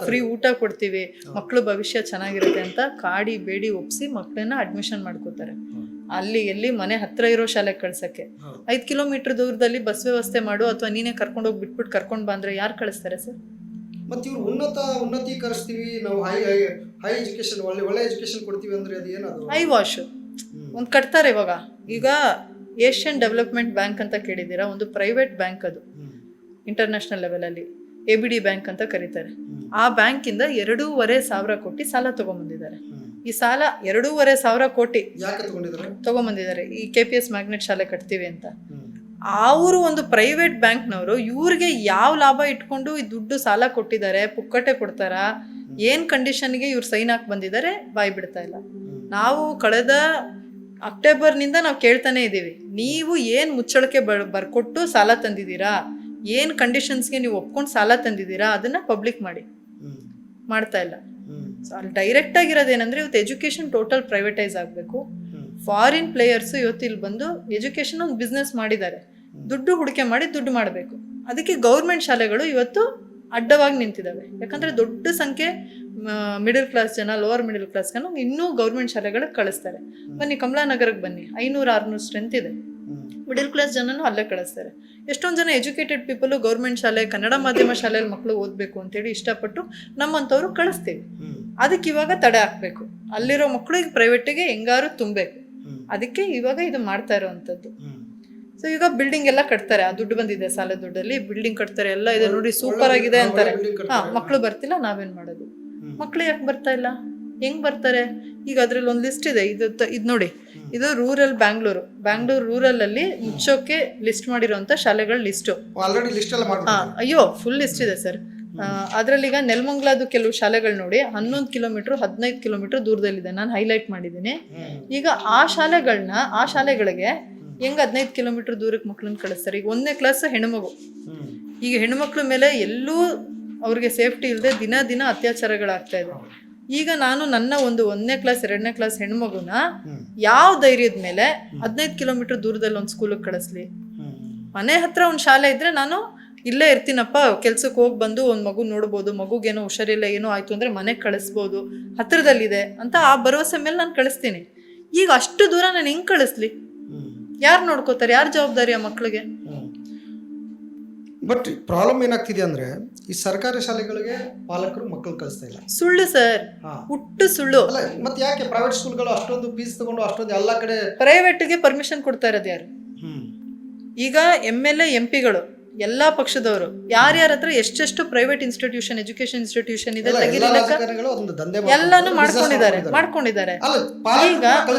Speaker 1: ಫ್ರೀ ಊಟ ಕೊಡ್ತೀವಿ, ಮಕ್ಳು ಭವಿಷ್ಯ ಚೆನ್ನಾಗಿರುತ್ತೆ ಅಂತ ಕಾಡಿ ಬೇಡಿ ಒಪ್ಸಿ ಮಕ್ಕಳನ್ನ ಅಡ್ಮಿಷನ್ ಮಾಡ್ಕೋತಾರೆ. ಅಲ್ಲಿ ಎಲ್ಲಿ ಮನೆ ಹತ್ರ ಇರೋ ಶಾಲೆಗೆ ಕಳ್ಸಕ್ಕೆ 5 ಕಿಲೋಮೀಟರ್ ದೂರದಲ್ಲಿ ಬಸ್ ವ್ಯವಸ್ಥೆ ಮಾಡು, ಅಥವಾ ನೀನೇ ಕರ್ಕೊಂಡೋಗಿ ಬಿಟ್ಬಿಟ್ಟು ಕರ್ಕೊಂಡು ಬಂದ್ರೆ ಯಾರು ಕಳಿಸ್ತಾರೆ ಸರ್?
Speaker 2: ಮತ್ತೆ ಇವ್ರು ಉನ್ನತೀಕರಿಸ್ತೀವಿ ನಾವು, ಹೈ ಎಜುಕೇಶನ್, ಒಳ್ಳೆ ಎಜುಕೇಶನ್ ಕೊಡ್ತೀವಿ ಅಂದ್ರೆ ಅದು ಏನದು?
Speaker 1: ಐ ವಾಶ್ ಒಂದು ಕಟ್ತಾರೆ ಇವಾಗ. ಈಗ ಏಷ್ಯನ್ ಡೆವಲಪ್ಮೆಂಟ್ ಬ್ಯಾಂಕ್ ಅಂತ ಕೇಳಿದ್ದೀರಾ? ಒಂದು ಪ್ರೈವೇಟ್ ಬ್ಯಾಂಕ್, ಅದು ಇಂಟರ್ನ್ಯಾಷನಲ್ ಲೆವೆಲಲ್ಲಿ ABD ಬ್ಯಾಂಕ್ ಅಂತ ಕರೀತಾರೆ. ಆ ಬ್ಯಾಂಕಿಂದ 2,500 ಕೋಟಿ ಸಾಲ ತಗೊಂಬಂದಿದ್ದಾರೆ. ಈ ಸಾಲ 2,500 ಕೋಟಿ
Speaker 2: ಯಾಕೆ
Speaker 1: ತಗೊಂಬಂದಿದ್ದಾರೆ? ಈ KPS ಮ್ಯಾಗ್ನೆಟ್ ಶಾಲೆ ಕಟ್ತೀವಿ ಅಂತ. ಅವರು ಒಂದು ಪ್ರೈವೇಟ್ ಬ್ಯಾಂಕ್ನವರು ಇವ್ರಿಗೆ ಯಾವ ಲಾಭ ಇಟ್ಕೊಂಡು ಈ ದುಡ್ಡು ಸಾಲ ಕೊಟ್ಟಿದ್ದಾರೆ? ಪುಕ್ಕಟೆ ಕೊಡ್ತಾರ? ಏನ್ ಕಂಡೀಷನ್ಗೆ ಇವ್ರು ಸೈನ್ ಹಾಕಿ ಬಂದಿದ್ದಾರೆ? ಬಾಯ್ ಬಿಡ್ತಾ ಇಲ್ಲ. ನಾವು ಕಳೆದ ಅಕ್ಟೋಬರ್ನಿಂದ ನಾವು ಕೇಳ್ತಾನೆ ಇದ್ದೀವಿ, ನೀವು ಏನ್ ಮುಚ್ಚಳಕ್ಕೆ ಬರ್ಕೊಟ್ಟು ಸಾಲ ತಂದಿದ್ದೀರಾ, ಏನ್ ಕಂಡೀಷನ್ಸ್ಗೆ ನೀವು ಒಪ್ಕೊಂಡು ಸಾಲ ತಂದಿದ್ದೀರಾ, ಅದನ್ನ ಪಬ್ಲಿಕ್ ಮಾಡಿ. ಮಾಡ್ತಾ ಇಲ್ಲ. ಸೊ ಅಲ್ಲಿ ಡೈರೆಕ್ಟ್ ಆಗಿರೋದೇನಂದ್ರೆ ಇವತ್ತು ಎಜುಕೇಶನ್ ಟೋಟಲ್ ಪ್ರೈವೇಟೈಸ್ ಆಗಬೇಕು. ಫಾರಿನ್ ಪ್ಲೇಯರ್ಸ್ ಇವತ್ತು ಇಲ್ಲಿ ಬಂದು ಎಜುಕೇಶನ್ ಒಂದು ಬಿಸ್ನೆಸ್ ಮಾಡಿದ್ದಾರೆ. ದುಡ್ಡು ಹೂಡಿಕೆ ಮಾಡಿ ದುಡ್ಡು ಮಾಡಬೇಕು. ಅದಕ್ಕೆ ಗೌರ್ಮೆಂಟ್ ಶಾಲೆಗಳು ಇವತ್ತು ಅಡ್ಡವಾಗಿ ನಿಂತಿದ್ದಾವೆ. ಯಾಕಂದ್ರೆ ದೊಡ್ಡ ಸಂಖ್ಯೆ ಮಿಡಲ್ ಕ್ಲಾಸ್ ಜನ, ಲೋವರ್ ಮಿಡಲ್ ಕ್ಲಾಸ್ ಜನ ಇನ್ನೂ ಗೌರ್ಮೆಂಟ್ ಶಾಲೆಗಳಿಗೆ ಕಳಿಸ್ತಾರೆ. ಬನ್ನಿ ಕಮಲಾನಗರಕ್ಕೆ ಬನ್ನಿ, 500-600 ಸ್ಟ್ರೆಂತ್ ಇದೆ. ಮಿಡಲ್ ಕ್ಲಾಸ್ ಜನನು ಅಲ್ಲೇ ಕಳಿಸ್ತಾರೆ. ಎಷ್ಟೊಂದು ಜನ ಎಜುಕೇಟೆಡ್ ಪೀಪಲ್ ಗೌರ್ಮೆಂಟ್ ಶಾಲೆ, ಕನ್ನಡ ಮಾಧ್ಯಮ ಶಾಲೆಯಲ್ಲಿ ಮಕ್ಕಳು ಓದಬೇಕು ಅಂತೇಳಿ ಇಷ್ಟಪಟ್ಟು ನಮ್ಮಂಥವ್ರು ಕಳಿಸ್ತೀವಿ. ಅದಕ್ಕೆ ಇವಾಗ ತಡೆ ಹಾಕ್ಬೇಕು. ಅಲ್ಲಿರೋ ಮಕ್ಕಳಿಗೆ ಪ್ರೈವೇಟಿಗೆ ಹೆಂಗಾರು ತುಂಬಬೇಕು. ಅದಕ್ಕೆ ಇವಾಗ ಇದು ಮಾಡ್ತಾ ಇರೋವಂಥದ್ದು. ಸೊ ಈಗ ಬಿಲ್ಡಿಂಗ್ ಎಲ್ಲ ಕಟ್ತಾರೆ. ಆ ದುಡ್ಡು ಬಂದಿದೆ, ಸಾಲ ದುಡ್ಡಲ್ಲಿ ಬಿಲ್ಡಿಂಗ್ ಕಟ್ತಾರೆ, ಎಲ್ಲ ಇದೆ ನೋಡಿ, ಸೂಪರ್ ಆಗಿದೆ ಅಂತಾರೆ. ಮಕ್ಕಳು ಬರ್ತಿಲ್ಲ, ನಾವೇನ್ ಮಾಡೋದು? ಮಕ್ಕಳು ಯಾಕೆ ಬರ್ತಾ ಇಲ್ಲ? ಹೆಂಗ್ ಬರ್ತಾರೆ? ಈಗ ಅದ್ರಲ್ಲಿ ಒಂದು ಲಿಸ್ಟ್ ಇದೆ. ಇದು ನೋಡಿ, ಇದು ರೂರಲ್ ಬ್ಯಾಂಗ್ಳೂರ್ ರೂರಲ್ ಅಲ್ಲಿ ಮುಚ್ಚೋಕೆ ಲಿಸ್ಟ್ ಮಾಡಿರೋಂಥ ಶಾಲೆಗಳ ಲಿಸ್ಟು. ಅಯ್ಯೋ ಫುಲ್ ಲಿಸ್ಟ್ ಇದೆ ಸರ್. ಅದ್ರಲ್ಲಿ ಈಗ ನೆಲಮಂಗಲದ ಕೆಲವು ಶಾಲೆಗಳು ನೋಡಿ 11 ಕಿಲೋಮೀಟರ್ 15 ಕಿಲೋಮೀಟರ್ ದೂರದಲ್ಲಿದೆ. ನಾನು ಹೈಲೈಟ್ ಮಾಡಿದ್ದೀನಿ. ಈಗ ಆ ಶಾಲೆಗಳಿಗೆ ಹೆಂಗ್ 15 ಕಿಲೋಮೀಟರ್ ದೂರಕ್ಕೆ ಮಕ್ಳನ್ನ ಕಳಿಸ್ತಾರೆ? ಈಗ 1ನೇ ಕ್ಲಾಸ್ ಹೆಣ್ಮಗು. ಈಗ ಹೆಣ್ಮಕ್ಳ ಮೇಲೆ ಎಲ್ಲೂ ಅವ್ರಿಗೆ ಸೇಫ್ಟಿ ಇಲ್ಲದೆ ದಿನ ಅತ್ಯಾಚಾರಗಳಾಗ್ತಾ ಇದೆ. ಈಗ ನಾನು ನನ್ನ ಒಂದು 1ನೇ ಕ್ಲಾಸ್ 2ನೇ ಕ್ಲಾಸ್ ಹೆಣ್ಮಗುನ ಯಾವ ಧೈರ್ಯದ ಮೇಲೆ 15 ಕಿಲೋಮೀಟರ್ ದೂರದಲ್ಲಿ ಒಂದು ಸ್ಕೂಲಿಗೆ ಕಳಿಸ್ಲಿ? ಮನೆ ಹತ್ರ ಒಂದು ಶಾಲೆ ಇದ್ರೆ ನಾನು ಇಲ್ಲೇ ಇರ್ತೀನಪ್ಪ, ಕೆಲ್ಸಕ್ಕೆ ಹೋಗಿ ಬಂದು ಒಂದು ಮಗು ನೋಡ್ಬೋದು, ಮಗುಗೇನೋ ಹುಷಾರಿಲ್ಲ ಏನೋ ಆಯ್ತು ಅಂದ್ರೆ ಮನೆಗೆ ಕಳಿಸ್ಬೋದು, ಹತ್ರದಲ್ಲಿದೆ ಅಂತ ಆ ಭರವಸೆ ಮೇಲೆ ನಾನು ಕಳಿಸ್ತೀನಿ. ಈಗ ಅಷ್ಟು ದೂರ ನಾನು ಹೆಂಗ್ ಕಳಿಸ್ಲಿ? ಯಾರು ನೋಡ್ಕೋತಾರೆ? ಯಾರು ಜವಾಬ್ದಾರಿ ಆ ಮಕ್ಳಿಗೆ?
Speaker 2: ಬಟ್ ಪ್ರಾಬ್ಲಮ್ ಏನಾಗ್ತಿದೆ ಅಂದ್ರೆ ಈ ಸರ್ಕಾರಿ ಶಾಲೆಗಳಿಗೆ ಪಾಲಕರು ಮಕ್ಕಳು ಕಳಿಸ್ತಾ ಇಲ್ಲ.
Speaker 1: ಸುಳ್ಳು ಸರ್, ಹುಟ್ಟು ಸುಳ್ಳು.
Speaker 2: ಮತ್ತೆ ಯಾಕೆ ಪ್ರೈವೇಟ್ ಸ್ಕೂಲ್ಗಳು ಅಷ್ಟೊಂದು ಫೀಸ್ ತಗೊಂಡು ಅಷ್ಟೊಂದು ಎಲ್ಲ ಕಡೆ
Speaker 1: ಪ್ರೈವೇಟ್ಗೆ ಪರ್ಮಿಷನ್ ಕೊಡ್ತಾ ಇರೋದು ಯಾರು? ಈಗ MLA MPಗಳು ಎಲ್ಲಾ ಪಕ್ಷದವರು ಯಾರ್ಯಾರ ಹತ್ರ ಎಷ್ಟೆಷ್ಟು ಪ್ರೈವೇಟ್ ಇನ್ಸ್ಟಿಟ್ಯೂಷನ್, ಎಜುಕೇಶನ್ ಇನ್ಸ್ಟಿಟ್ಯೂಷನ್ ಇದೆ ಎಲ್ಲಾನು ಮಾಡ್ಕೊಂಡಿದ್ದಾರೆ.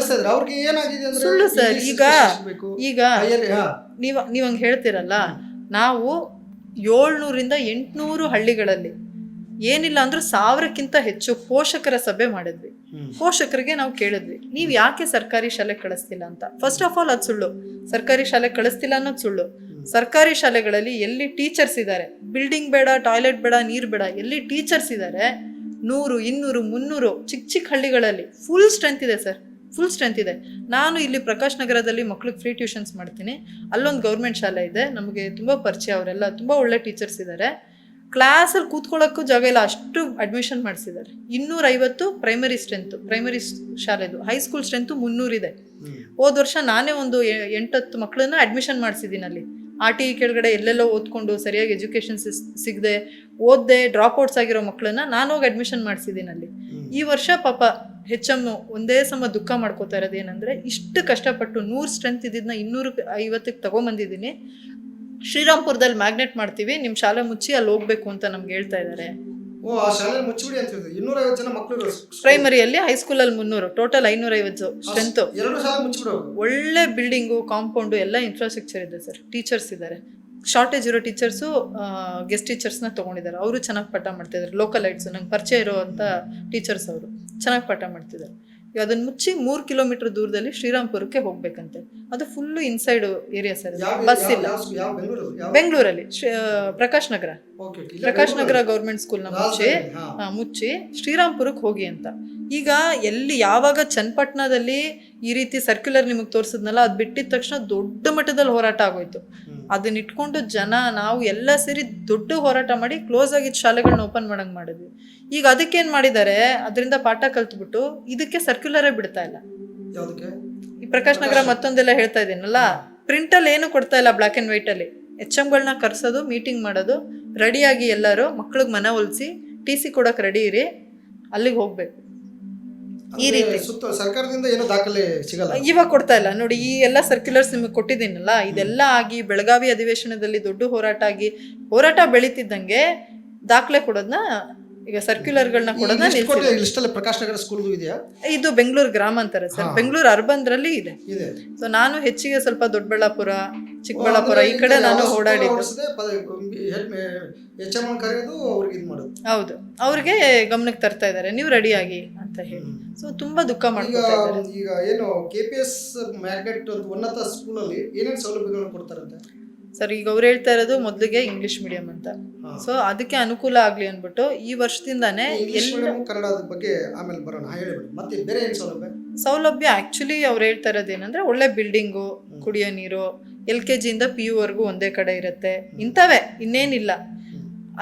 Speaker 1: ಸುಳ್ಳು ಸರ್. ಈಗ ನೀವ್ ಹಂಗ್ ಹೇಳ್ತಿರಲ್ಲ, ನಾವು 700ರಿಂದ 800 ಹಳ್ಳಿಗಳಲ್ಲಿ ಏನಿಲ್ಲ ಅಂದ್ರೂ 1000ಕ್ಕಿಂತ ಹೆಚ್ಚು ಪೋಷಕರ ಸಭೆ ಮಾಡಿದ್ವಿ. ಪೋಷಕರಿಗೆ ನಾವು ಕೇಳಿದ್ವಿ, ನೀವ್ ಯಾಕೆ ಸರ್ಕಾರಿ ಶಾಲೆ ಕಳಿಸ್ತಿಲ್ಲ ಅಂತ. ಫಸ್ಟ್ ಆಫ್ ಆಲ್ ಅದು ಸುಳ್ಳು. ಸರ್ಕಾರಿ ಶಾಲೆ ಕಳಿಸ್ತಿಲ್ಲ ಅನ್ನೋದು ಸುಳ್ಳು. ಸರ್ಕಾರಿ ಶಾಲೆಗಳಲ್ಲಿ ಎಲ್ಲಿ ಟೀಚರ್ಸ್ ಇದ್ದಾರೆ, ಬಿಲ್ಡಿಂಗ್ ಬೇಡ, ಟಾಯ್ಲೆಟ್ ಬೇಡ, ನೀರು ಬೇಡ, ಎಲ್ಲಿ ಟೀಚರ್ಸ್ ಇದ್ದಾರೆ, 100, 200, 300 ಚಿಕ್ಕ ಚಿಕ್ಕ ಹಳ್ಳಿಗಳಲ್ಲಿ ಫುಲ್ ಸ್ಟ್ರೆಂತ್ ಇದೆ ಸರ್, ಫುಲ್ ಸ್ಟ್ರೆಂತ್ ಇದೆ. ನಾನು ಇಲ್ಲಿ ಪ್ರಕಾಶ್ ನಗರದಲ್ಲಿ ಮಕ್ಳಿಗೆ ಫ್ರೀ ಟ್ಯೂಷನ್ಸ್ ಮಾಡ್ತೀನಿ. ಅಲ್ಲೊಂದು ಗೌರ್ಮೆಂಟ್ ಶಾಲೆ ಇದೆ, ನಮಗೆ ತುಂಬ ಪರಿಚಯ, ಅವರೆಲ್ಲ ತುಂಬ ಒಳ್ಳೆ ಟೀಚರ್ಸ್ ಇದ್ದಾರೆ. ಕ್ಲಾಸಲ್ಲಿ ಕೂತ್ಕೊಳ್ಳೋಕ್ಕೂ ಜಾಗ ಇಲ್ಲ, ಅಷ್ಟು ಅಡ್ಮಿಷನ್ ಮಾಡಿಸಿದ್ದಾರೆ. 250 ಪ್ರೈಮರಿ ಸ್ಟ್ರೆಂತು, ಪ್ರೈಮರಿ ಶಾಲೆದು. ಹೈಸ್ಕೂಲ್ ಸ್ಟ್ರೆಂತು 300 ಇದೆ. ಹೋದ ವರ್ಷ ನಾನೇ ಒಂದು 8-10 ಮಕ್ಕಳನ್ನ ಅಡ್ಮಿಷನ್ ಮಾಡಿಸಿದ್ದೀನಿ ಅಲ್ಲಿ. RTE ಕೆಳಗಡೆ ಎಲ್ಲೆಲ್ಲೋ ಓದ್ಕೊಂಡು ಸರಿಯಾಗಿ ಎಜುಕೇಷನ್ ಸಿಗದೆ ಓದದೆ ಡ್ರಾಪ್ ಔಟ್ಸ್ ಆಗಿರೋ ಮಕ್ಕಳನ್ನ ನಾನು ಹೋಗಿ ಅಡ್ಮಿಷನ್ ಮಾಡಿಸಿದ್ದೀನಿ ಅಲ್ಲಿ. ಈ ವರ್ಷ ಪಾಪ HM ಒಂದೇ ಸಮ ದುಃಖ ಮಾಡ್ಕೋತಾ ಇರೋದು ಏನಂದರೆ, ಇಷ್ಟು ಕಷ್ಟಪಟ್ಟು 100 ಸ್ಟ್ರೆಂತ್ ಇದ್ದಿದ್ದನ್ನ 250ಕ್ಕೆ ತಗೊಂಬಂದಿದ್ದೀನಿ. ಶ್ರೀರಾಮ್ಪುರದಲ್ಲಿ ಮ್ಯಾಗ್ನೆಟ್ ಮಾಡ್ತೀವಿ, ನಿಮ್ಮ ಶಾಲೆ ಮುಚ್ಚಿ ಅಲ್ಲಿ ಹೋಗ್ಬೇಕು ಅಂತ ನಮ್ಗೆ ಹೇಳ್ತಾ ಇದ್ದಾರೆ.
Speaker 2: ಓ, ಆ ಶಾಲೆ ಮುಚ್ಚಿಬಿಡಿ ಅಂತ ಹೇಳಿದ್ರು. 250 ಜನ ಮಕ್ಕಳು
Speaker 1: ಪ್ರೈಮರಿಯಲ್ಲಿ, ಹೈಸ್ಕೂಲಲ್ಲಿ 300, ಟೋಟಲ್ 550 ಸ್ಟ್ರೆಂತು.
Speaker 2: 2 ಶಾಲೆ ಮುಚ್ಚಿಬಿಡು.
Speaker 1: ಒಳ್ಳೆ ಬಿಲ್ಡಿಂಗು, ಕಾಂಪೌಂಡು ಎಲ್ಲ ಇನ್ಫ್ರಾಸ್ಟ್ರಕ್ಚರ್ ಇದೆ ಸರ್. ಟೀಚರ್ಸ್ ಇದ್ದಾರೆ, ಶಾರ್ಟೇಜ್ ಇರೋ ಟೀಚರ್ಸು ಗೆಸ್ಟ್ ಟೀಚರ್ಸ್ನ ತೊಗೊಂಡಿದ್ದಾರೆ. ಅವರು ಚೆನ್ನಾಗಿ ಪಾಠ ಮಾಡ್ತಿದ್ದಾರೆ. ಲೋಕಲೈಟ್ಸು, ನಂಗೆ ಪರಿಚಯ ಇರೋವಂಥ ಟೀಚರ್ಸ್ ಅವರು ಚೆನ್ನಾಗಿ ಪಾಠ ಮಾಡ್ತಿದ್ದಾರೆ. ಅದನ್ನು ಮುಚ್ಚಿ 3 ಕಿಲೋಮೀಟರ್ ದೂರದಲ್ಲಿ ಶ್ರೀರಾಮ್ಪುರಕ್ಕೆ ಹೋಗ್ಬೇಕಂತೆ. ಅದು full inside area sir, bus ಇಲ್ಲ. ಬೆಂಗಳೂರಲ್ಲಿ ಪ್ರಕಾಶ್ ನಗರ, ಪ್ರಕಾಶ್ ನಗರ ಗೌರ್ಮೆಂಟ್ ಸ್ಕೂಲ್ನ ಮುಚ್ಚಿ ಶ್ರೀರಾಮ್ಪುರಕ್ಕೆ ಹೋಗಿ ಅಂತ. ಈಗ ಎಲ್ಲಿ ಯಾವಾಗ ಚನ್ನಪಟ್ಟಣದಲ್ಲಿ ಈ ರೀತಿ ಸರ್ಕ್ಯುಲರ್ ನಿಮಗೆ ತೋರಿಸಿದ್ನಲ್ಲ, ಅದು ಬಿಟ್ಟಿದ ತಕ್ಷಣ ದೊಡ್ಡ ಮಟ್ಟದಲ್ಲಿ ಹೋರಾಟ ಆಗೋಯ್ತು. ಅದನ್ನ ಇಟ್ಕೊಂಡು ಜನ ನಾವು ಎಲ್ಲ ಸೇರಿ ದೊಡ್ಡ ಹೋರಾಟ ಮಾಡಿ ಕ್ಲೋಸ್ ಆಗಿದ್ದ ಶಾಲೆಗಳನ್ನ ಓಪನ್ ಮಾಡಂಗೆ ಮಾಡಿದ್ವಿ. ಈಗ ಅದಕ್ಕೇನು ಮಾಡಿದ್ದಾರೆ, ಅದರಿಂದ ಪಾಠ ಕಲ್ತ್ಬಿಟ್ಟು ಇದಕ್ಕೆ ಸರ್ಕ್ಯುಲರೇ ಬಿಡ್ತಾ ಇಲ್ಲ. ಈ ಪ್ರಕಾಶ್ ನಗರ ಮತ್ತೊಂದೆಲ್ಲ ಹೇಳ್ತಾ ಇದ್ದೀನಲ್ಲ, ಪ್ರಿಂಟಲ್ಲಿ ಏನು ಕೊಡ್ತಾ ಇಲ್ಲ, ಬ್ಲ್ಯಾಕ್ ಆ್ಯಂಡ್ ವೈಟಲ್ಲಿ. HMಗಳನ್ನ ಕರೆಸೋದು, ಮೀಟಿಂಗ್ ಮಾಡೋದು, ರೆಡಿಯಾಗಿ ಎಲ್ಲರೂ ಮಕ್ಳಿಗೆ ಮನ ಒಲಿಸಿ TC ಕೊಡೋಕೆ ರೆಡಿ ಇರಿ, ಅಲ್ಲಿಗೆ ಹೋಗ್ಬೇಕು. ಈ ರೀತಿ
Speaker 2: ಸರ್ಕಾರದಿಂದ ಏನು ದಾಖಲೆ ಸಿಗಲ್ಲ,
Speaker 1: ಇವಾಗ ಕೊಡ್ತಾ ಇಲ್ಲ ನೋಡಿ. ಈ ಎಲ್ಲ ಸರ್ಕ್ಯುಲರ್ಸ್ ನಿಮಗೆ ಕೊಟ್ಟಿದ್ದೀನಲ್ಲ, ಇದೆಲ್ಲ ಆಗಿ ಬೆಳಗಾವಿ ಅಧಿವೇಶನದಲ್ಲಿ ದೊಡ್ಡ ಹೋರಾಟ ಆಗಿ, ಹೋರಾಟ ಬೆಳೀತಿದ್ದಂಗೆ ದಾಖಲೆ ಕೊಡೋದನ್ನ, ಈಗ ಸರ್ಕ್ಯುಲರ್ಗಳನ್ನ ಕೊಡೋದನ್ನ ನಿಲ್ಸಿದ್ದಾರೆ.
Speaker 2: ಪ್ರಕಾಶ್ ನಗರ ಸ್ಕೂಲ್ ಇದೆಯಾ?
Speaker 1: ಇದು ಬೆಂಗಳೂರು ಗ್ರಾಮಾಂತರ ಸರ್, ಬೆಂಗಳೂರು ಅರ್ಬನ್ರಲ್ಲಿ ಇದೆ. ಸೊ ನಾನು ಹೆಚ್ಚಿಗೆ ಸ್ವಲ್ಪ ದೊಡ್ಡಬಳ್ಳಾಪುರ, ಚಿಕ್ಕಬಳ್ಳಾಪುರ ಈ ಕಡೆ ನಾನು ಓಡಾಡಿದ್ದು. ಹೌದು, ಅವ್ರಿಗೆ ಗಮನಕ್ಕೆ ತರ್ತಾ ಇದ್ದಾರೆ, ನೀವು ರೆಡಿಯಾಗಿ ಅಂತ ಹೇಳಿ. ಸೊ ತುಂಬಾ ದುಃಖ ಮಾಡ್ಕೊತಾ ಇದ್ದಾರೆ.
Speaker 2: ಈಗ ಏನು KPS ಮ್ಯಾಗ್ನೆಟ್ ಉನ್ನತ ಸ್ಕೂಲಲ್ಲಿ ಏನೇನು ಸೌಲಭ್ಯಗಳನ್ನು ಕೊಡ್ತಾರಂತೆ
Speaker 1: ಸರ್? ಈಗ ಅವ್ರು ಹೇಳ್ತಾ ಇರೋದು ಮೊದಲಿಗೆ ಇಂಗ್ಲಿಷ್ ಮೀಡಿಯಂ ಅಂತ. ಸೊ ಅದಕ್ಕೆ ಅನುಕೂಲ ಆಗ್ಲಿ ಅಂದ್ಬಿಟ್ಟು ಈ ವರ್ಷದಿಂದಾನೇ
Speaker 2: ಕನ್ನಡದ ಬಗ್ಗೆ ಆಮೇಲೆ ಬರೋಣ, ಹೇಳಿಬಿಡಿ. ಮತ್ತೆ ಬೇರೆ ಏನು
Speaker 1: ಸೌಲಭ್ಯ ಆಕ್ಚುಲಿ ಅವ್ರು ಹೇಳ್ತಾ ಇರೋದು ಏನಂದ್ರೆ, ಒಳ್ಳೆ ಬಿಲ್ಡಿಂಗು, ಕುಡಿಯೋ ನೀರು, LKG ಇಂದ PU ವರ್ಗೂ ಒಂದೇ ಕಡೆ ಇರುತ್ತೆ, ಇಂಥವೇ, ಇನ್ನೇನಿಲ್ಲ.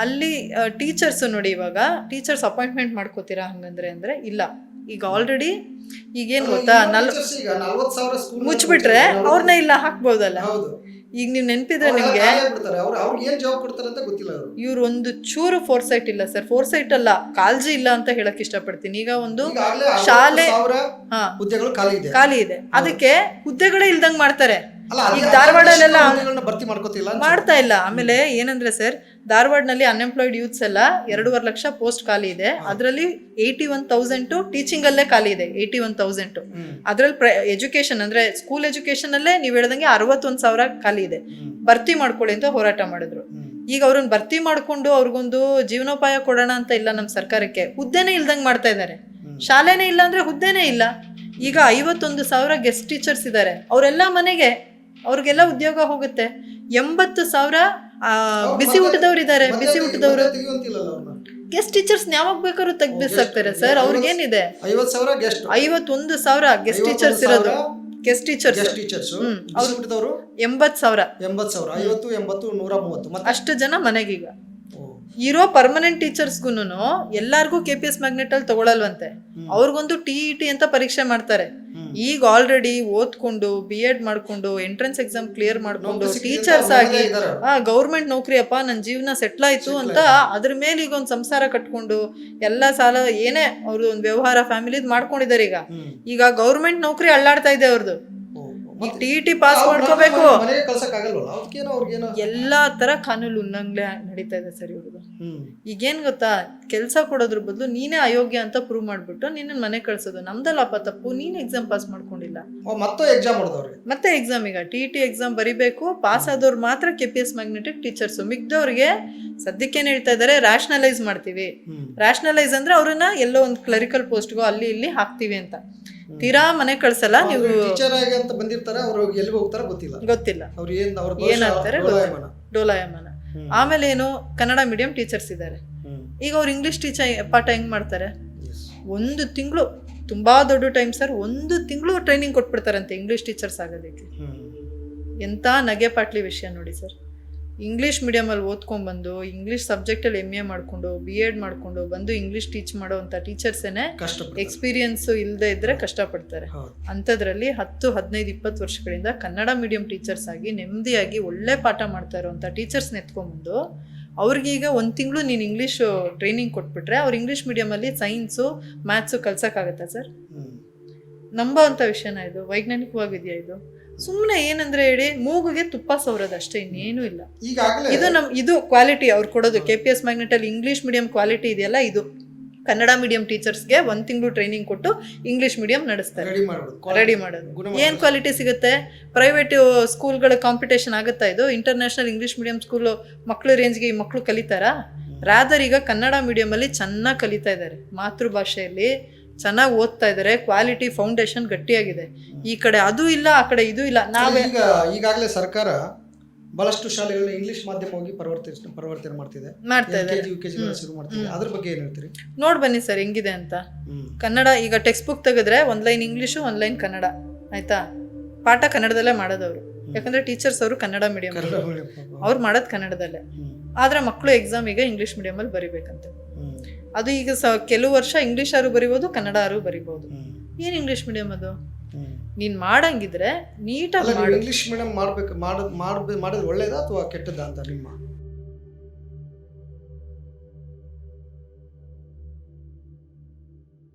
Speaker 1: ಅಲ್ಲಿ ಟೀಚರ್ಸ್ ನೋಡಿ, ಇವಾಗ ಟೀಚರ್ಸ್ ಅಪಾಯಿಂಟ್ಮೆಂಟ್ ಮಾಡ್ಕೋತೀರಾ ಹಂಗಂದ್ರೆ ಅಂದ್ರೆ ಇಲ್ಲ. ಈಗ ಆಲ್ರೆಡಿ ಈಗೇನು ಗೊತ್ತಾ, 40,000 ಮುಚ್ಚಿಬಿಟ್ರೆ ಅವ್ರನ್ನ ಇಲ್ಲ ಹಾಕ್ಬೋದಲ್ಲ. ಈಗ ನೀವು ನೆನಪಿದ್ರೆ ನಿಮ್ಗೆ, ಇವ್ರು ಒಂದು ಚೂರು ಫೋರ್ಸೈಟ್ ಇಲ್ಲ ಸರ್. ಫೋರ್ಸೈಟ್ ಅಲ್ಲ, ಕಾಳಜಿ ಇಲ್ಲ ಅಂತ ಹೇಳಕ್ ಇಷ್ಟಪಡ್ತೀನಿ. ಈಗ ಒಂದು ಶಾಲೆ ಖಾಲಿ ಇದೆ, ಅದಕ್ಕೆ ಹುದ್ದೆಗಳೇ ಇಲ್ದಂಗ್ ಮಾಡ್ತಾರೆ. ಈಗ ಧಾರವಾಡಲ್ಲೆಲ್ಲ ಮಾಡ್ತಾ ಇಲ್ಲ. ಆಮೇಲೆ ಏನಂದ್ರೆ ಸರ್, ಧಾರವಾಡನಲ್ಲಿ ಅನ್ಎಂಪ್ಲಾಯ್ಡ್ ಯೂತ್ಸ್ ಎಲ್ಲ 2.5 ಲಕ್ಷ ಪೋಸ್ಟ್ ಖಾಲಿ ಇದೆ. ಅದರಲ್ಲಿ 81,000 ಟೀಚಿಂಗ್ ಅಲ್ಲೇ ಖಾಲಿ ಇದೆ. 81,000 ಅದ್ರಲ್ಲಿ ಎಜುಕೇಶನ್ ಅಂದ್ರೆ ಸ್ಕೂಲ್ ಎಜುಕೇಶನ್ ಅಲ್ಲೇ ನೀವು ಹೇಳ್ದಂಗೆ 61,000 ಖಾಲಿ ಇದೆ. ಭರ್ತಿ ಮಾಡ್ಕೊಳ್ಳಿ ಅಂತ ಹೋರಾಟ ಮಾಡಿದ್ರು. ಈಗ ಅವ್ರನ್ನ ಭರ್ತಿ ಮಾಡ್ಕೊಂಡು ಅವ್ರಿಗೊಂದು ಜೀವನೋಪಾಯ ಕೊಡೋಣ ಅಂತ ಇಲ್ಲ ನಮ್ಮ ಸರ್ಕಾರಕ್ಕೆ. ಹುದ್ದೆನೇ ಇಲ್ದಂಗ್ ಮಾಡ್ತಾ ಇದ್ದಾರೆ. ಶಾಲೆನೇ ಇಲ್ಲ ಅಂದ್ರೆ ಹುದ್ದೆನೇ ಇಲ್ಲ. ಈಗ 51,000 ಗೆಸ್ಟ್ ಟೀಚರ್ಸ್ ಇದ್ದಾರೆ, ಅವರೆಲ್ಲ ಮನೆಗೆ, ಅವ್ರಿಗೆಲ್ಲ ಉದ್ಯೋಗ ಹೋಗುತ್ತೆ. 80,000 ಬಿಸಿ ಊಟದವ್ರು ಇದ್ದಾರೆ. ಬಿಸಿ ಊಟದವರು ಗೆಸ್ಟ್ ಟೀಚರ್ಸ್ ಯಾವಾಗ ಬೇಕಾದ್ರೂ ತೆಗ್ದಿಸಾಕ್ತಾರೆ ಸರ್. ಅವ್ರಿಗೇನಿದೆ, 51,000 ಗೆಸ್ಟ್ ಟೀಚರ್ಸ್ ಇರೋದು. ಗೆಸ್ಟ್ ಟೀಚರ್ಸ್ 80,000 ಅಷ್ಟು ಜನ ಮನೆಗೀಗ ಇರೋ ಪರ್ಮನೆಂಟ್ ಟೀಚರ್ಸ್ಗೂನು ಎಲ್ಲಾರ್ಗೂ KPS ಮ್ಯಾಗ್ನೆಟ್ ಅಲ್ಲಿ ತಗೊಳಲ್ವಂತೆ. ಅವ್ರಿಗೊಂದು TET ಅಂತ ಪರೀಕ್ಷೆ ಮಾಡ್ತಾರೆ. ಈಗ ಆಲ್ರೆಡಿ ಓದ್ಕೊಂಡು BEd ಮಾಡ್ಕೊಂಡು ಎಂಟ್ರೆನ್ಸ್ ಎಕ್ಸಾಮ್ ಕ್ಲಿಯರ್ ಮಾಡ್ಕೊಂಡು ಟೀಚರ್ಸ್ ಆಗಿ ಗೌರ್ಮೆಂಟ್ ನೌಕರಿ ಅಪ್ಪ ನನ್ನ ಜೀವನ ಸೆಟ್ಲ್ ಆಯ್ತು ಅಂತ ಅದ್ರ ಮೇಲೆ ಈಗ ಒಂದು ಸಂಸಾರ ಕಟ್ಕೊಂಡು ಎಲ್ಲ ಸಾಲ ಏನೇ ಅವ್ರದ್ದು ಒಂದು ವ್ಯವಹಾರ ಫ್ಯಾಮಿಲಿದ್ ಮಾಡ್ಕೊಂಡಿದ್ದಾರೆ. ಈಗ ಗೌರ್ಮೆಂಟ್ ನೌಕರಿ ಅಳ್ಳಾಡ್ತಾ ಇದೆ ಅವ್ರದ್ದು. TET ಪಾಸ್ ಮಾಡ್ಕೋಬೇಕು, ಎಲ್ಲಾ ತರ ಕಾನೂನು ಉಲ್ಲಂಘನೆ ನಡೀತಾ ಇದೆ ಸರ್ ಇವ್ರದ್ದು. ಈಗೇನ್ ಗೊತ್ತಾ, ಕೆಲ್ಸ ಕೊಡೋದ್ರ ಬದಲು ನೀನೇ ಅಯೋಗ್ಯ ಅಂತ ಪ್ರೂವ್ ಮಾಡ್ಬಿಟ್ಟು ನಿನ್ನ ಮನೆ ಕಳ್ಸೋದು. ನಮ್ದಲ್ಲಪ್ಪ ತಪ್ಪು, ನೀನ್ ಎಕ್ಸಾಮ್ ಪಾಸ್ ಮಾಡ್ಕೊಂಡಿಲ್ಲ, ಮತ್ತೆ ಎಕ್ಸಾಮ್. ಈಗ TET ಎಕ್ಸಾಮ್ ಬರಿಬೇಕು, ಪಾಸ್ ಆದವ್ರು ಮಾತ್ರ KPS ಮ್ಯಾಗ್ನೆಟಿಕ್ ಟೀಚರ್ಸ್. ಮಿಗ್ದವ್ರಿಗೆ ಸದ್ಯಕ್ಕೇನ್ ಹೇಳ್ತಾ ಇದಾರೆ, ರ್ಯಾಷನಲೈಸ್ ಮಾಡ್ತೀವಿ. ರ್ಯಾಷನಲೈಸ್ ಅಂದ್ರೆ ಅವ್ರನ್ನ ಎಲ್ಲೋ ಒಂದು ಕ್ಲರಿಕಲ್ ಪೋಸ್ಟ್ಗೋ ಅಲ್ಲಿ ಇಲ್ಲಿ ಹಾಕ್ತಿವಿ ಅಂತ. ತೀರಾ ಮನೆ ಕಳ್ಸಲ್ಲ. ನೀವು
Speaker 2: ಅಂತ ಬಂದಿರ್ತಾರೆ, ಅವ್ರು ಎಲ್ಲಿಗೆ ಹೋಗ್ತಾರೋ ಗೊತ್ತಿಲ್ಲ,
Speaker 1: ಏನಾಗ್ತಾರೆ ಡೋಲಾಯಮಾನ. ಆಮೇಲೆ ಏನು, ಕನ್ನಡ ಮೀಡಿಯಂ ಟೀಚರ್ಸ್ ಇದ್ದಾರೆ. ಈಗ ಅವ್ರು ಇಂಗ್ಲೀಷ್ ಪಾಠ ಹೆಂಗೆ ಮಾಡ್ತಾರೆ,
Speaker 2: ಎಸ್.
Speaker 1: 1 ತಿಂಗಳು ತುಂಬ ದೊಡ್ಡ ಟೈಮ್ ಸರ್, 1 ತಿಂಗಳು ಟ್ರೈನಿಂಗ್ ಕೊಟ್ಬಿಡ್ತಾರಂತೆ ಇಂಗ್ಲೀಷ್ ಟೀಚರ್ಸ್ ಆಗೋದಕ್ಕೆ. ಎಂಥ ನಗೆ ಪಾಟ್ಲಿ ವಿಷಯ ನೋಡಿ ಸರ್. ಇಂಗ್ಲೀಷ್ ಮೀಡಿಯಮಲ್ಲಿ ಓದ್ಕೊಂಡ್ಬಂದು ಇಂಗ್ಲೀಷ್ ಸಬ್ಜೆಕ್ಟಲ್ಲಿ MA ಮಾಡಿಕೊಂಡು BEd ಮಾಡಿಕೊಂಡು ಬಂದು ಇಂಗ್ಲೀಷ್ ಟೀಚ್ ಮಾಡೋ ಅಂಥ ಟೀಚರ್ಸೇನೆ ಎಕ್ಸ್ಪೀರಿಯನ್ಸು ಇಲ್ಲದೆ ಇದ್ದರೆ ಕಷ್ಟಪಡ್ತಾರೆ. ಅಂಥದ್ರಲ್ಲಿ 10, 15, 20 ವರ್ಷಗಳಿಂದ ಕನ್ನಡ ಮೀಡಿಯಂ ಟೀಚರ್ಸ್ ಆಗಿ ನೆಮ್ಮದಿಯಾಗಿ ಒಳ್ಳೆ ಪಾಠ ಮಾಡ್ತಾ ಇರೋವಂಥ ಟೀಚರ್ಸ್ನ ಎತ್ಕೊಂಡ್ಬಂದು ಅವ್ರಿಗೀಗ 1 ತಿಂಗಳು ನೀನು ಇಂಗ್ಲೀಷು ಟ್ರೈನಿಂಗ್ ಕೊಟ್ಬಿಟ್ರೆ ಅವ್ರು ಇಂಗ್ಲೀಷ್ ಮೀಡಿಯಮಲ್ಲಿ ಸೈನ್ಸು ಮ್ಯಾಥ್ಸು ಕಲ್ಸೋಕ್ಕಾಗತ್ತಾ ಸರ್? ನಂಬೋ ಅಂಥ ವಿಷಯನ ಇದು? ವೈಜ್ಞಾನಿಕವಾಗಿದೆಯಾ ಇದು? ಸುಮ್ಮನೆ ಏನಂದ್ರೆ ಹೇಳಿ ಮೂಗುಗೆ ತುಪ್ಪ ಸವರೋದು ಅಷ್ಟೇ, ಇನ್ನೇನು ಇಲ್ಲ. ಇದು ಕ್ವಾಲಿಟಿ ಅವ್ರು ಕೊಡೋದು. KPS ಮ್ಯಾಗ್ನೆಟಲ್ಲಿ ಇಂಗ್ಲೀಷ್ ಮೀಡಿಯಂ ಕ್ವಾಲಿಟಿ ಇದೆಯಲ್ಲ, ಇದು ಕನ್ನಡ ಮೀಡಿಯಂ ಟೀಚರ್ಸ್ಗೆ 1 ತಿಂಗಳು ಟ್ರೈನಿಂಗ್ ಕೊಟ್ಟು ಇಂಗ್ಲೀಷ್ ಮೀಡಿಯಂ ನಡೆಸ್ತಾರೆ, ರೆಡಿ ಮಾಡೋದು. ಏನು ಕ್ವಾಲಿಟಿ ಸಿಗುತ್ತೆ? ಪ್ರೈವೇಟ್ ಸ್ಕೂಲ್ಗಳ ಕಾಂಪಿಟೇಷನ್ ಆಗುತ್ತಾ ಇದು? ಇಂಟರ್ನ್ಯಾಷನಲ್ ಇಂಗ್ಲೀಷ್ ಮೀಡಿಯಂ ಸ್ಕೂಲು ಮಕ್ಕಳು ರೇಂಜ್ಗೆ ಈ ಮಕ್ಕಳು ಕಲಿತಾರಾ? ರಾದರ್ ಈಗ ಕನ್ನಡ ಮೀಡಿಯಮಲ್ಲಿ ಚೆನ್ನಾಗಿ ಕಲಿತಾ ಇದ್ದಾರೆ, ಮಾತೃಭಾಷೆಯಲ್ಲಿ ಚೆನ್ನಾಗಿ ಓದ್ತಾ ಇದ್ದಾರೆ, ಕ್ವಾಲಿಟಿ ಫೌಂಡೇಶನ್ ಗಟ್ಟಿಯಾಗಿದೆ. ಈ ಕಡೆ ಅದು ಇಲ್ಲ, ಆ ಕಡೆ ಇದು ಇಲ್ಲ.
Speaker 2: ಈಗಾಗಲೇ ಸರ್ಕಾರ ಬಹಳಷ್ಟು ಶಾಲೆಗಳನ್ನ ಇಂಗ್ಲಿಷ್ ಮಾಧ್ಯಮವಾಗಿ ಪರಿವರ್ತನೆ ಮಾಡ್ತಾ ಇದೆ, UKG ಶುರು ಮಾಡ್ತಿದೆ. ಅದ್ರ ಬಗ್ಗೆ ಏನು ಹೇಳ್ತೀರಿ?
Speaker 1: ನೋಡ್ ಬನ್ನಿ ಸರ್ ಹೆಂಗಿದೆ ಅಂತ. ಕನ್ನಡ ಈಗ ಟೆಕ್ಸ್ಟ್ ಬುಕ್ ತೆಗೆದ್ರೆ 1 ಲೈನ್ ಇಂಗ್ಲೀಷು 1 ಲೈನ್ ಕನ್ನಡ, ಆಯ್ತಾ? ಪಾಠ ಕನ್ನಡದಲ್ಲೇ ಮಾಡೋದವ್ರು, ಯಾಕಂದ್ರೆ ಟೀಚರ್ಸ್ ಅವರು ಕನ್ನಡ ಮೀಡಿಯಂ, ಅವ್ರು ಮಾಡೋದು ಕನ್ನಡದಲ್ಲೇ. ಆದ್ರೆ ಮಕ್ಕಳು ಎಕ್ಸಾಮ್ ಈಗ ಇಂಗ್ಲೀಷ್ ಮೀಡಿಯಮಲ್ಲಿ ಬರಿಬೇಕಂತೆ. ಅದು ಈಗ ಕೆಲವು ವರ್ಷ ಇಂಗ್ಲೀಷ್ ಆರು ಬರಿಬೋದು, ಕನ್ನಡ ಆರು ಬರಿಬೋದು. ಏನು ಇಂಗ್ಲೀಷ್ ಮೀಡಿಯಂ ಅದು? ನೀನು ಮಾಡಂಗಿದ್ರೆ ನೀಟಾಗಿ ಮಾಡು.
Speaker 2: ಇಂಗ್ಲೀಷ್ ಮೀಡಿಯಂ ಮಾಡಿದ್ರೆ ಒಳ್ಳೇದಾ ಅಥವಾ ಕೆಟ್ಟದಾ ಅಂತ ನಿಮ್ಮ